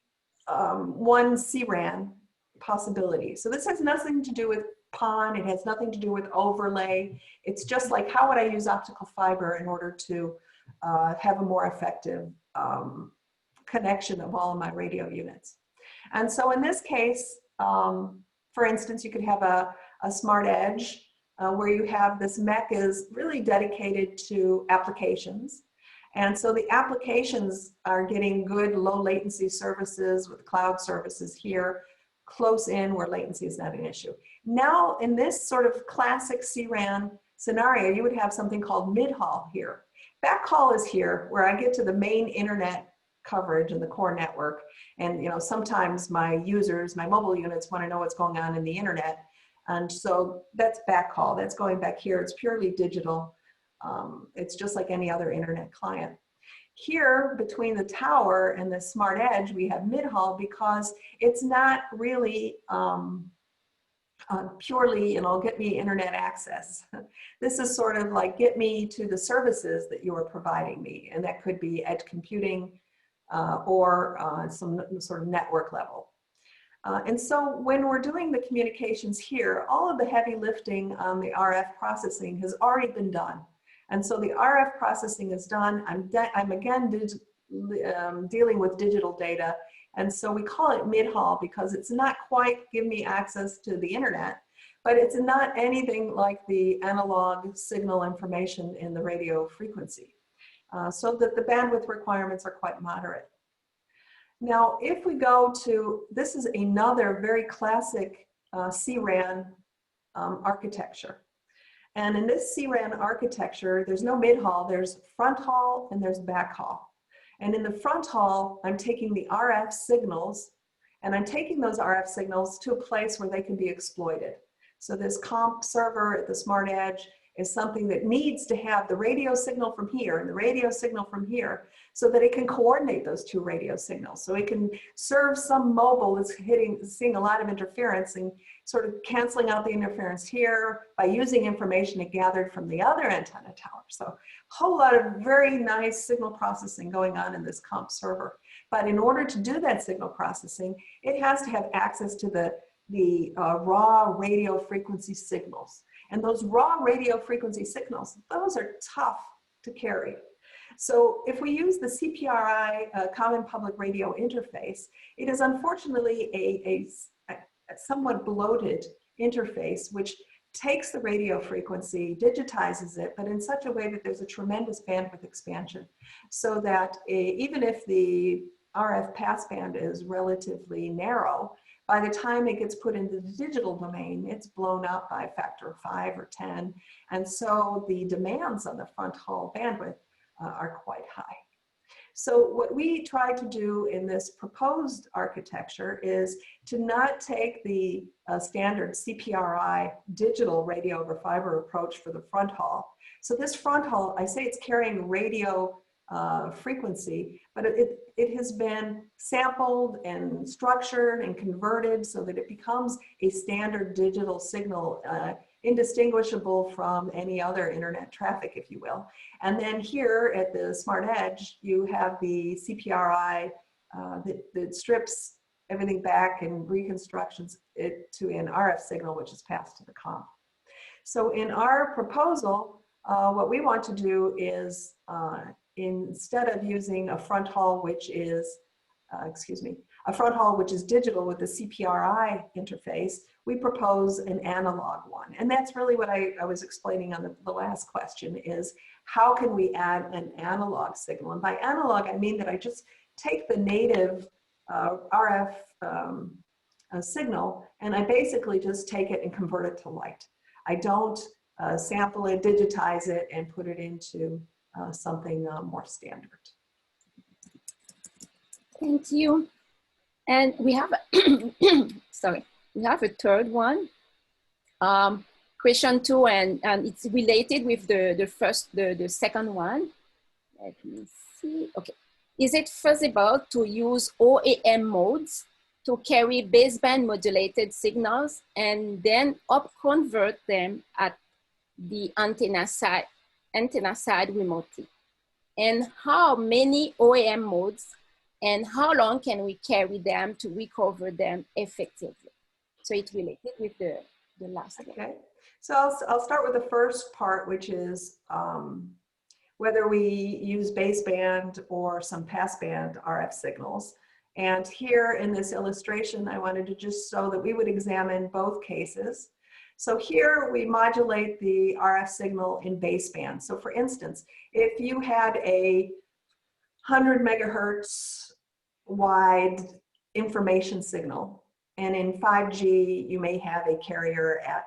one CRAN possibility. So this has nothing to do with PON. It has nothing to do with overlay. It's just like, how would I use optical fiber in order to have a more effective connection of all of my radio units. And so in this case, for instance, you could have a smart edge where you have this mech is really dedicated to applications. And so the applications are getting good low latency services with cloud services here, close in where latency is not an issue. Now, in this sort of classic CRAN scenario, you would have something called mid-haul here. Backhaul is here where I get to the main internet coverage in the core network. And sometimes my users, my mobile units want to know what's going on in the internet. And so that's backhaul. That's going back here. It's purely digital. It's just like any other internet client. Here, between the tower and the smart edge, we have mid-haul because it's not really purely, get me internet access. This is sort of like get me to the services that you are providing me. And that could be edge computing or some sort of network level. And so when we're doing the communications here, all of the heavy lifting on the RF processing has already been done. And so the RF processing is done. I'm again dealing with digital data. And so we call it mid-haul because it's not quite give me access to the internet, but it's not anything like the analog signal information in the radio frequency. So that the bandwidth requirements are quite moderate. Now, if we go to, this is another very classic CRAN architecture. And in this CRAN architecture, there's no mid-haul, there's front haul and there's back haul. And in the front haul, I'm taking the RF signals and I'm taking those RF signals to a place where they can be exploited. So this comp server at the smart edge is something that needs to have the radio signal from here and the radio signal from here so that it can coordinate those two radio signals. So it can serve some mobile that's seeing a lot of interference and sort of canceling out the interference here by using information it gathered from the other antenna tower. So a whole lot of very nice signal processing going on in this comp server. But in order to do that signal processing, it has to have access to the raw radio frequency signals. And those raw radio frequency signals, those are tough to carry. So if we use the CPRI Common Public Radio Interface, it is unfortunately a somewhat bloated interface which takes the radio frequency, digitizes it, but in such a way that there's a tremendous bandwidth expansion. So that even if the RF passband is relatively narrow, by the time it gets put into the digital domain, it's blown up by a factor of 5 or 10. And so the demands on the front haul bandwidth are quite high. So what we try to do in this proposed architecture is to not take the standard CPRI digital radio over fiber approach for the front haul. So this front haul, I say it's carrying radio frequency, but it has been sampled and structured and converted so that it becomes a standard digital signal, indistinguishable from any other internet traffic, if you will. And then here at the smart edge, you have the CPRI that strips everything back and reconstructions it to an RF signal, which is passed to the comp. So in our proposal, what we want to do is instead of using a front haul, which is, a front haul which is digital with the CPRI interface, we propose an analog one. And that's really what I was explaining on the last question is, how can we add an analog signal? And by analog, I mean that I just take the native RF signal and I basically just take it and convert it to light. I don't sample it, digitize it, and put it into something more standard. Thank you. And we have, sorry, we have a third one. Question 2, and it's related with the second one. Let me see. Okay. Is it feasible to use OAM modes to carry baseband modulated signals and then up-convert them at the antenna side remotely? And how many OAM modes and how long can we carry them to recover them effectively? So it's related with the the last one. Okay, so I'll start with the first part, which is whether we use baseband or some passband RF signals. And here in this illustration, I wanted to just show that we would examine both cases. So here we modulate the RF signal in baseband. So for instance, if you had a 100 megahertz wide information signal, and in 5G, you may have a carrier at,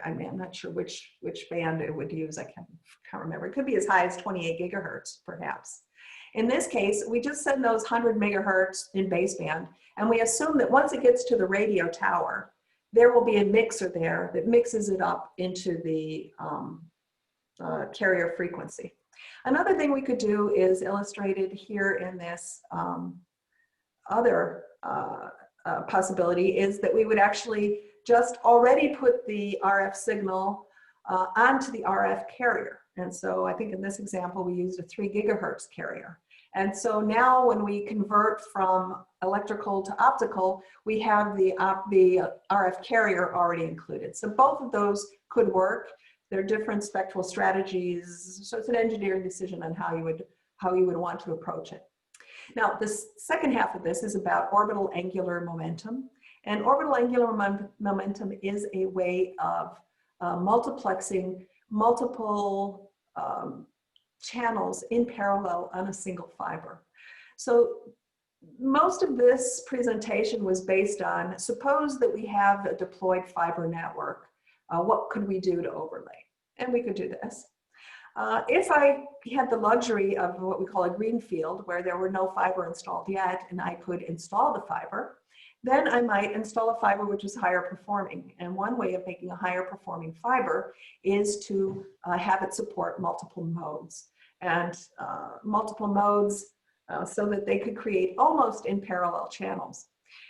I'm not sure which band it would use. I can't remember. It could be as high as 28 gigahertz, perhaps. In this case, we just send those 100 megahertz in baseband, and we assume that once it gets to the radio tower, there will be a mixer there that mixes it up into the carrier frequency. Another thing we could do is illustrated here in this other possibility is that we would actually just already put the RF signal onto the RF carrier. And so I think in this example, we used a 3 gigahertz carrier. And so now when we convert from electrical to optical, we have the RF carrier already included. So both of those could work. They're different spectral strategies. So it's an engineering decision on how you would want to approach it. Now, the second half of this is about orbital angular momentum. And orbital angular momentum is a way of multiplexing multiple channels in parallel on a single fiber. So most of this presentation was based on, suppose that we have a deployed fiber network. What could we do to overlay? And we could do this. If I had the luxury of what we call a green field, where there were no fiber installed yet, and I could install the fiber, then I might install a fiber which is higher performing. And one way of making a higher performing fiber is to have it support multiple modes. And multiple modes so that they could create almost in parallel channels.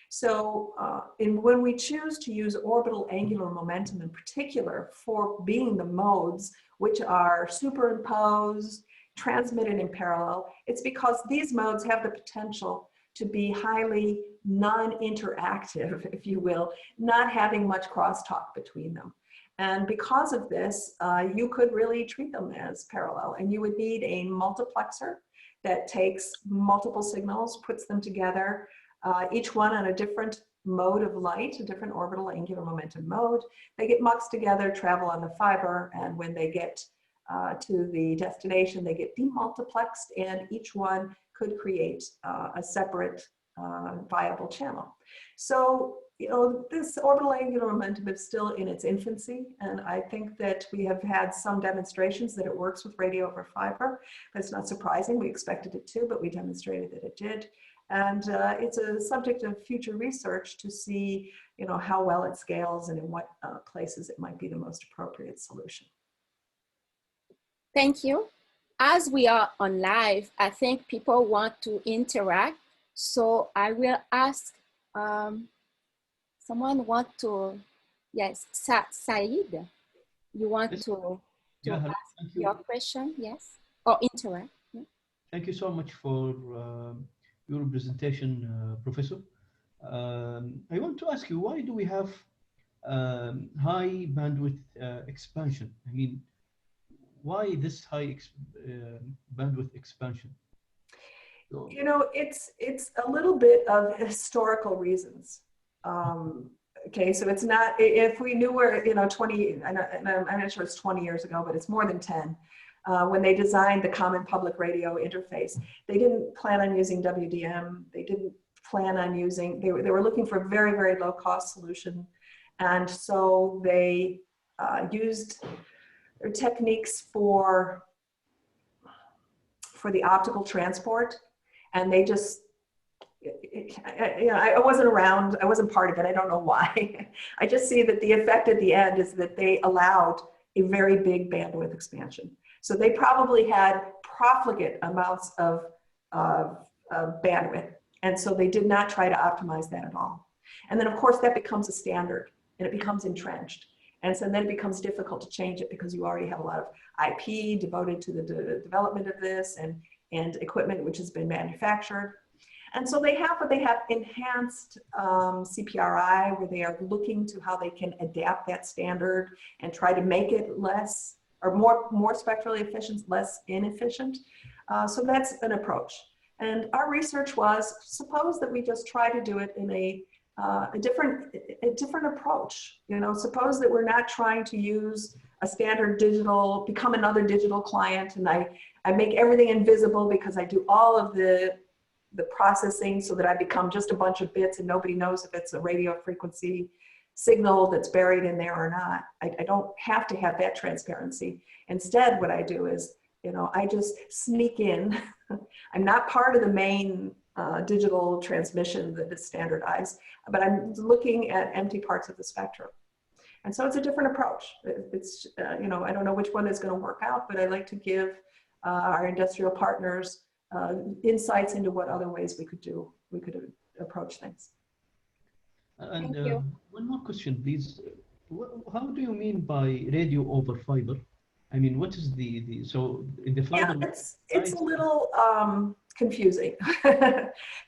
So when we choose to use orbital angular momentum in particular for being the modes which are superimposed, transmitted in parallel, it's because these modes have the potential to be highly non-interactive, if you will, not having much crosstalk between them. And because of this, you could really treat them as parallel, and you would need a multiplexer that takes multiple signals, puts them together, each one on a different mode of light, a different orbital angular momentum mode. They get muxed together, travel on the fiber, and when they get to the destination, they get demultiplexed, and each one could create a separate viable channel. So, you know, this orbital angular momentum is still in its infancy, and I think that we have had some demonstrations that it works with radio over fiber. That's not surprising. We expected it to, but we demonstrated that it did. And it's a subject of future research to see, you know, how well it scales and in what places it might be the most appropriate solution. Thank you. As we are on live, I think people want to interact. So I will ask someone want to, yes, Said, you want Yes. to Yeah, hello. ask Thank you. your question, yes, or interact. Yeah. Thank you so much for your presentation, Professor. I want to ask you, why do we have high bandwidth expansion? I mean, why this high bandwidth expansion? So, You know, it's a little bit of historical reasons. Okay, so it's not, if we knew where, you know, 20, and I'm not sure it's 20 years ago, but it's more than 10, when they designed the common public radio interface, they didn't plan on using WDM. They didn't plan on using, they were looking for a very, very low cost solution. And so they used their techniques for the optical transport. And they just, you know, I wasn't around, I wasn't part of it, I don't know why. I just see that the effect at the end is that they allowed a very big bandwidth expansion. So they probably had profligate amounts of bandwidth. And so they did not try to optimize that at all. And then of course that becomes a standard and it becomes entrenched. And so then it becomes difficult to change it because you already have a lot of IP devoted to the development of this and equipment which has been manufactured. And so they have enhanced CPRI, where they are looking to how they can adapt that standard and try to make it less or more spectrally efficient, less inefficient. So that's an approach. And our research was, suppose that we just try to do it in a different approach. You know, suppose that we're not trying to use a standard digital, become another digital client, and I make everything invisible because I do all of the processing so that I become just a bunch of bits and nobody knows if it's a radio frequency signal that's buried in there or not. I don't have to have that transparency. Instead, what I do is, you know, I just sneak in. I'm not part of the main digital transmission that is standardized, but I'm looking at empty parts of the spectrum. And so it's a different approach. It's, you know, I don't know which one is going to work out, but I like to give our industrial partners insights into what other ways we could approach things. And Thank you. one more question, please. How do you mean by radio over fiber? I mean, what is so in the fiber? Yeah, it's a little confusing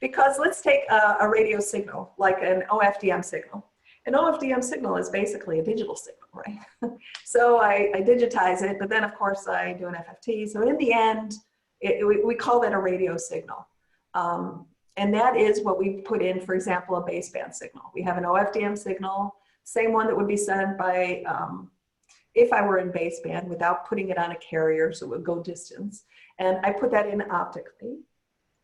because let's take a radio signal, like an OFDM signal. An OFDM signal is basically a digital signal, right? So I digitize it, but then of course I do an FFT. So in the end, we call that a radio signal. And that is what we put in, for example, a baseband signal. We have an OFDM signal, same one that would be sent by, if I were in baseband without putting it on a carrier, so it would go distance. And I put that in optically.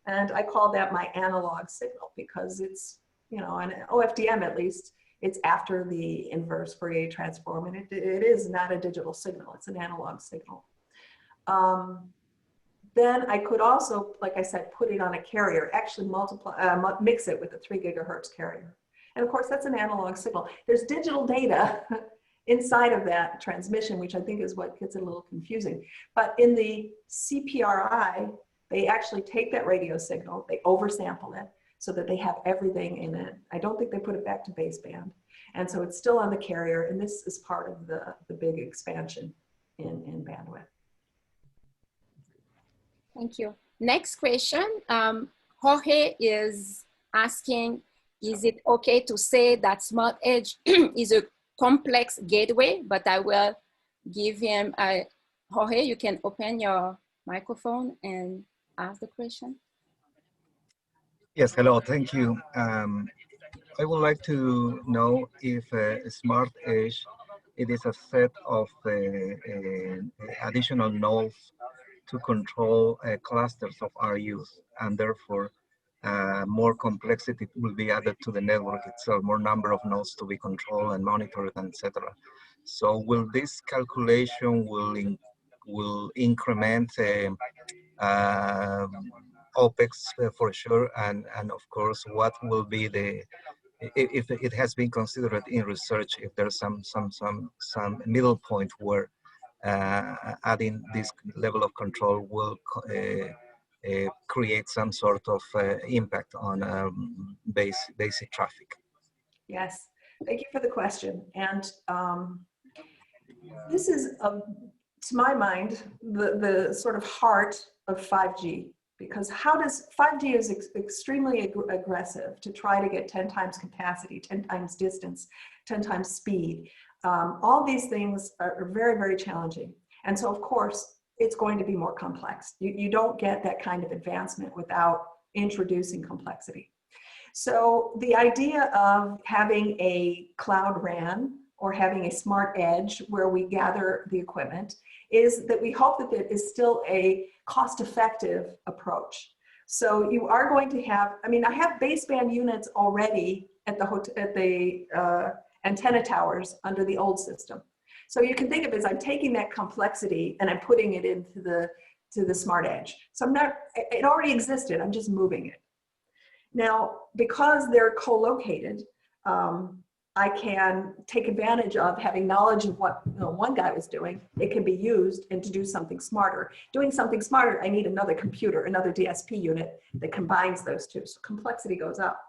And I call that my analog signal because it's, you know, an OFDM at least, it's after the inverse Fourier transform, and it is not a digital signal, it's an analog signal. Then I could also, like I said, put it on a carrier, actually mix it with a 3 gigahertz carrier. And of course, that's an analog signal. There's digital data inside of that transmission, which I think is what gets it a little confusing. But in the CPRI, they actually take that radio signal, they oversample it so that they have everything in it. I don't think they put it back to baseband. And so it's still on the carrier, and this is part of the big expansion in bandwidth. Thank you. Next question. Jorge is asking, is it okay to say that Smart Edge is a complex gateway? But I will give him, Jorge, you can open your microphone and ask the question. Yes, hello, thank you. I would like to know if a Smart Edge, it is a set of additional nodes to control clusters of RUs, and therefore more complexity will be added to the network itself, more number of nodes to be controlled and monitored, etc. So will this calculation will increment OpEx for sure, and of course, what will be the, if it has been considered in research, if there's some middle point where adding this level of control will create some sort of impact on basic traffic. Yes, thank you for the question. And this is, to my mind, the sort of heart of 5G, because 5G is extremely aggressive to try to get 10 times capacity, 10 times distance, 10 times speed. All these things are very, very challenging. And so, of course, it's going to be more complex. You don't get that kind of advancement without introducing complexity. So the idea of having a cloud RAN or having a smart edge where we gather the equipment is that we hope that it is still a cost-effective approach. So you are going to have, I mean, I have baseband units already at the antenna towers under the old system. So you can think of it as I'm taking that complexity and I'm putting it into the smart edge. So it already existed, I'm just moving it. Now, because they're co-located, I can take advantage of having knowledge of what one guy was doing. It can be used and to do something smarter. Doing something smarter, I need another computer, another DSP unit that combines those two. So complexity goes up.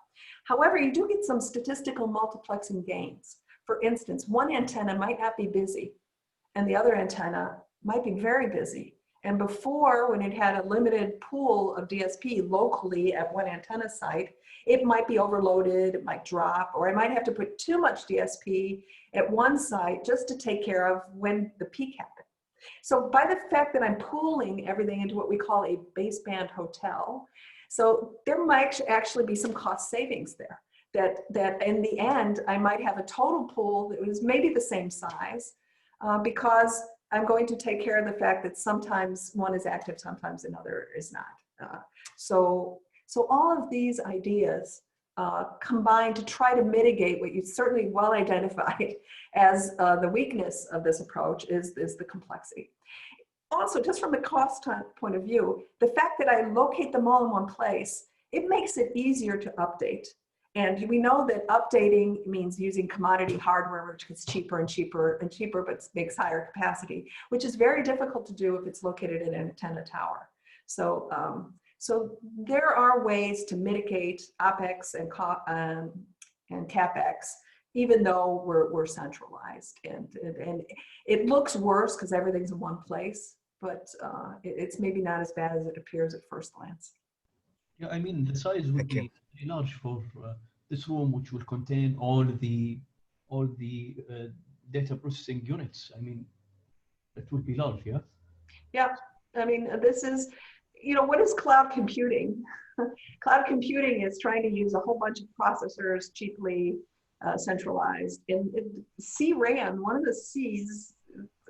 However, you do get some statistical multiplexing gains. For instance, one antenna might not be busy and the other antenna might be very busy. And before, when it had a limited pool of DSP locally at one antenna site, it might be overloaded, it might drop, or I might have to put too much DSP at one site just to take care of when the peak happened. So by the fact that I'm pooling everything into what we call a baseband hotel, so there might actually be some cost savings there. That in the end, I might have a total pool that was maybe the same size because I'm going to take care of the fact that sometimes one is active, sometimes another is not. So all of these ideas combine to try to mitigate what you certainly well identified as the weakness of this approach is the complexity. Also, just from the cost point of view, the fact that I locate them all in one place, it makes it easier to update. And we know that updating means using commodity hardware, which gets cheaper and cheaper and cheaper, but makes higher capacity, which is very difficult to do if it's located in an antenna tower. So, so there are ways to mitigate OpEx and CapEx, even though we're centralized. And it looks worse because everything's in one place, but it's maybe not as bad as it appears at first glance. Yeah, I mean, the size would be very large for this room, which will contain all the data processing units. I mean, it would be large, yeah? Yeah, I mean, this is, you know, what is cloud computing? Cloud computing is trying to use a whole bunch of processors cheaply centralized. And CRAN, one of the C's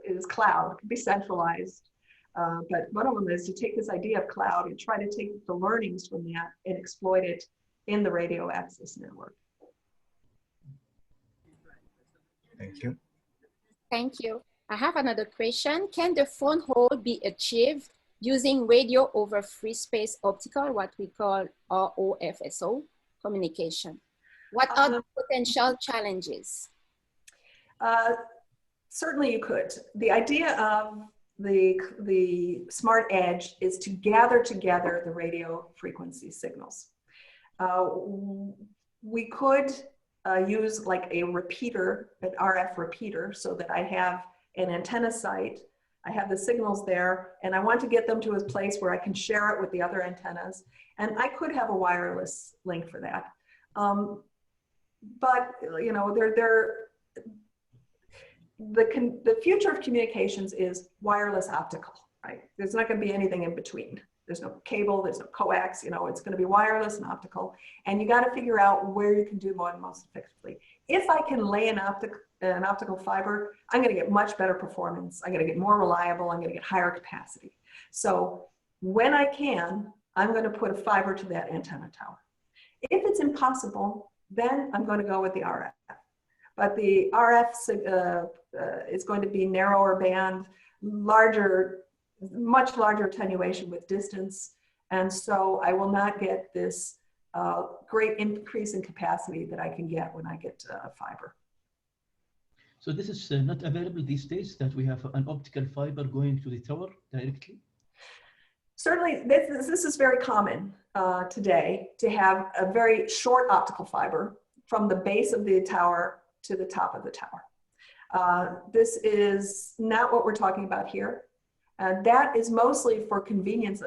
is cloud, it can be centralized. But one of them is to take this idea of cloud and try to take the learnings from that and exploit it in the radio access network. Thank you. Thank you. I have another question. Can the phone hole be achieved using radio over free space optical, what we call ROFSO communication? What are the potential challenges? Certainly you could. The idea of the smart edge is to gather together the radio frequency signals. We could use like a repeater, an RF repeater, so that I have an antenna site, I have the signals there, and I want to get them to a place where I can share it with the other antennas. And I could have a wireless link for that. But, you know, the future of communications is wireless optical, right? There's not going to be anything in between. There's no cable, there's no coax, you know, it's going to be wireless and optical. And you got to figure out where you can do more and most effectively. If I can lay an optical fiber, I'm going to get much better performance. I'm going to get more reliable. I'm going to get higher capacity. So when I can, I'm going to put a fiber to that antenna tower. If it's impossible, then I'm going to go with the RF. But the RF is going to be narrower band, much larger attenuation with distance. And so I will not get this great increase in capacity that I can get when I get fiber. So this is not available these days, that we have an optical fiber going to the tower directly? Certainly, this is very common today, to have a very short optical fiber from the base of the tower to the top of the tower. This is not what we're talking about here. That is mostly for convenience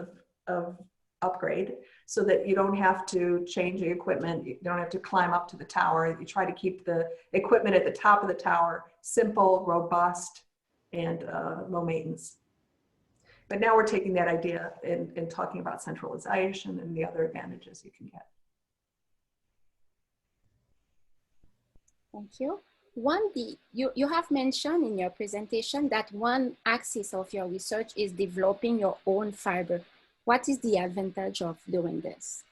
of upgrade, so that you don't have to change the equipment, you don't have to climb up to the tower. You try to keep the equipment at the top of the tower simple, robust, and low maintenance. But now we're taking that idea and talking about centralization and the other advantages you can get. Thank you. You have mentioned in your presentation that one axis of your research is developing your own fiber. What is the advantage of doing this?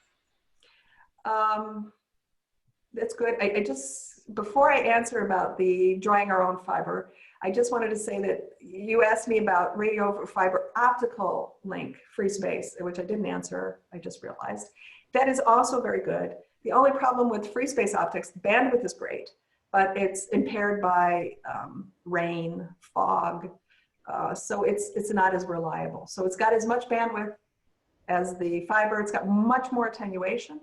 That's good. I just, before I answer about the drawing our own fiber, I just wanted to say that you asked me about radio over fiber optical link free space, which I didn't answer, I just realized. That is also very good. The only problem with free space optics, bandwidth is great, but it's impaired by rain, fog, so it's not as reliable. So it's got as much bandwidth as the fiber, it's got much more attenuation,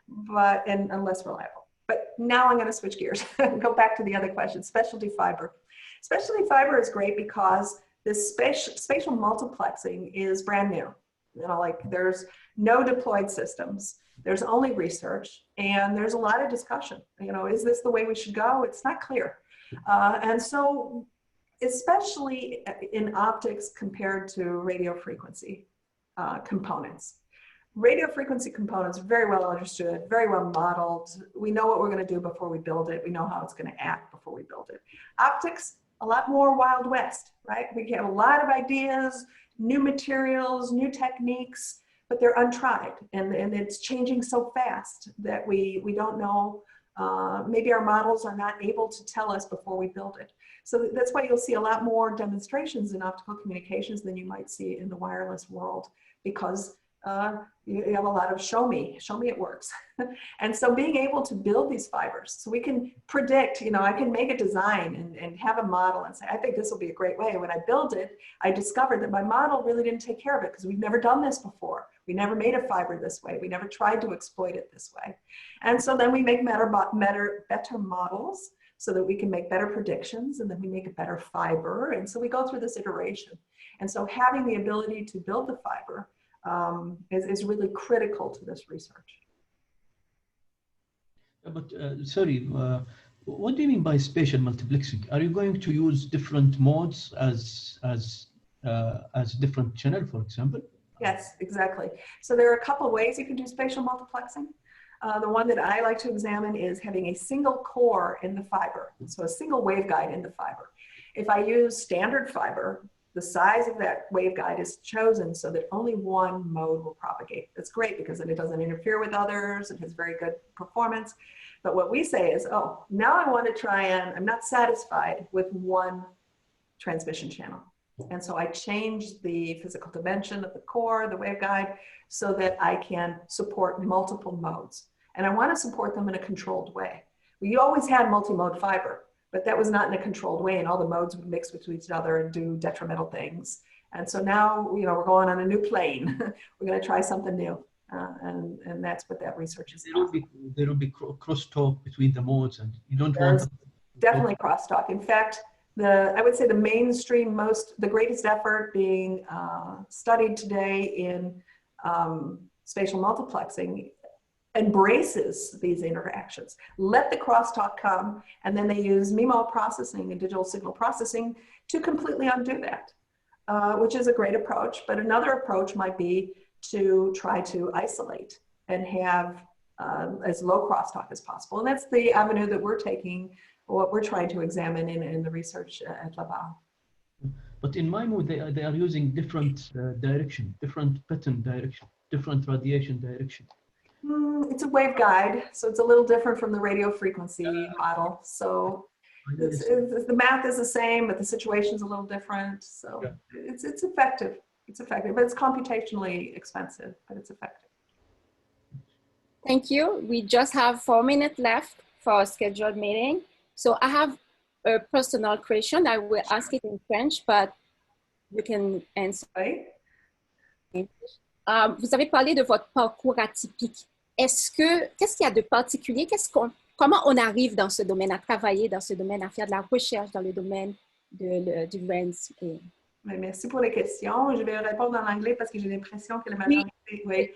and less reliable. But now I'm going to switch gears and go back to the other question, specialty fiber. Specialty fiber is great because This spatial multiplexing is brand new. You know, like there's no deployed systems. There's only research, and there's a lot of discussion. You know, is this the way we should go? It's not clear. And so, especially in optics compared to radio frequency components. Radio frequency components are very well understood, very well modeled. We know what we're going to do before we build it. We know how it's going to act before we build it. Optics, a lot more Wild West, right? We get a lot of ideas, new materials, new techniques, but they're untried, and it's changing so fast that we don't know. Maybe our models are not able to tell us before we build it. So that's why you'll see a lot more demonstrations in optical communications than you might see in the wireless world, because you have a lot of show me it works. And so being able to build these fibers, so we can predict, you know, I can make a design and have a model and say, I think this will be a great way. And when I build it, I discovered that my model really didn't take care of it, because we've never done this before. We never made a fiber this way. We never tried to exploit it this way. And so then we make better models so that we can make better predictions, and then we make a better fiber. And so we go through this iteration. And so having the ability to build the fiber is really critical to this research. But sorry, what do you mean by spatial multiplexing? Are you going to use different modes as different channel, for example? Yes, exactly. So there are a couple of ways you can do spatial multiplexing. The one that I like to examine is having a single core in the fiber, so a single waveguide in the fiber. If I use standard fiber, the size of that waveguide is chosen so that only one mode will propagate. That's great, because then it doesn't interfere with others. It has very good performance. But what we say is, oh, now I want to try and I'm not satisfied with one transmission channel. And so I change the physical dimension of the core, the waveguide, so that I can support multiple modes. And I want to support them in a controlled way. We always had multi-mode fiber, but that was not in a controlled way, and all the modes would mix with each other and do detrimental things. And so now, you know, we're going on a new plane. We're going to try something new, and that's what that research is about. There will be crosstalk between the modes, and you don't There's want definitely crosstalk. In fact, I would say the mainstream, the greatest effort being studied today in spatial multiplexing embraces these interactions. Let the crosstalk come, and then they use MIMO processing and digital signal processing to completely undo that, which is a great approach. But another approach might be to try to isolate and have as low crosstalk as possible. And that's the avenue that we're taking, what we're trying to examine in the research at Laval. But in MIMO, they are using different direction, different pattern direction, different radiation direction. It's a waveguide, so it's a little different from the radio frequency model. So the math is the same, but the situation's a little different. So it's effective. It's effective, but it's computationally expensive, but it's effective. Thank you. We just have 4 minutes left for our scheduled meeting. So I have a personal question. I will ask it in French, but you can answer. Right? Vous avez parlé de votre parcours atypique. Qu'est-ce qu'il y a de particulier? Comment on arrive dans ce domaine, à travailler dans ce domaine, à faire de la recherche dans le domaine du RANS? Merci pour la question. Je vais répondre en anglais parce que j'ai l'impression que la majorité, oui.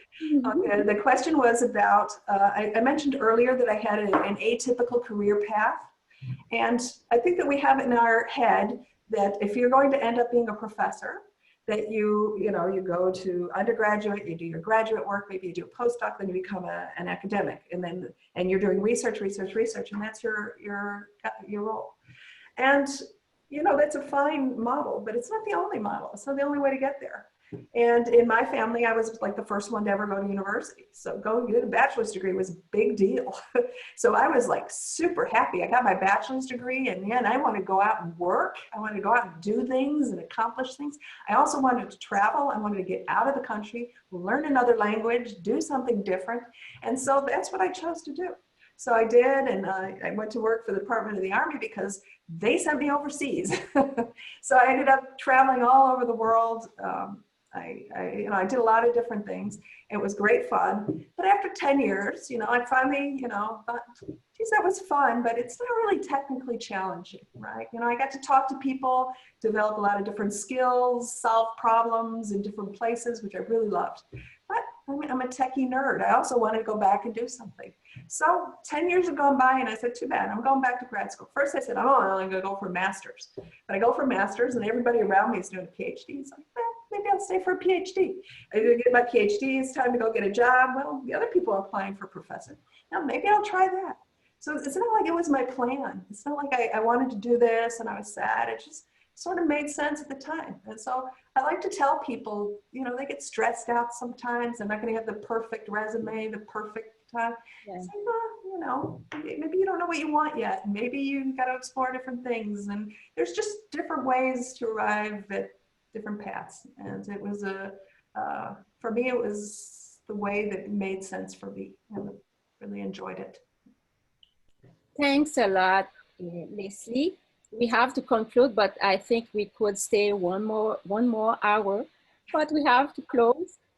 Okay, the question was about, I mentioned earlier that I had an atypical career path. And I think that we have in our head that if you're going to end up being a professor, that you go to undergraduate, you do your graduate work, maybe you do a postdoc, then you become an academic, and you're doing research, and that's your role. And you know, that's a fine model, but it's not the only model. It's not the only way to get there. And in my family, I was like the first one to ever go to university. So going to get a bachelor's degree was a big deal. So I was like super happy. I got my bachelor's degree, and man, I wanted to go out and work. I wanted to go out and do things and accomplish things. I also wanted to travel. I wanted to get out of the country, learn another language, do something different. And so that's what I chose to do. So I did, and I went to work for the Department of the Army because they sent me overseas. So I ended up traveling all over the world. I did a lot of different things. It was great fun. But after 10 years, I finally, thought, geez, that was fun, but it's not really technically challenging, right? I got to talk to people, develop a lot of different skills, solve problems in different places, which I really loved. But I'm a techie nerd. I also wanted to go back and do something. So 10 years have gone by and I said, too bad, I'm going back to grad school. First I said, I'm only going to go for a master's. But I go for a master's and everybody around me is doing a PhD. So maybe I'll stay for a PhD. I get my PhD, it's time to go get a job. Well, the other people are applying for professor. Now maybe I'll try that. So it's not like it was my plan. It's not like I wanted to do this and I was sad. It just sort of made sense at the time. And so I like to tell people, they get stressed out sometimes. They're not going to have the perfect resume, the perfect time. Yeah. Say, well, maybe you don't know what you want yet. Maybe you got to explore different things. And there's just different ways to arrive at different paths. And it was for me, it was the way that made sense for me. I really enjoyed it. Thanks a lot, Leslie. We have to conclude, but I think we could stay one more hour, but we have to close.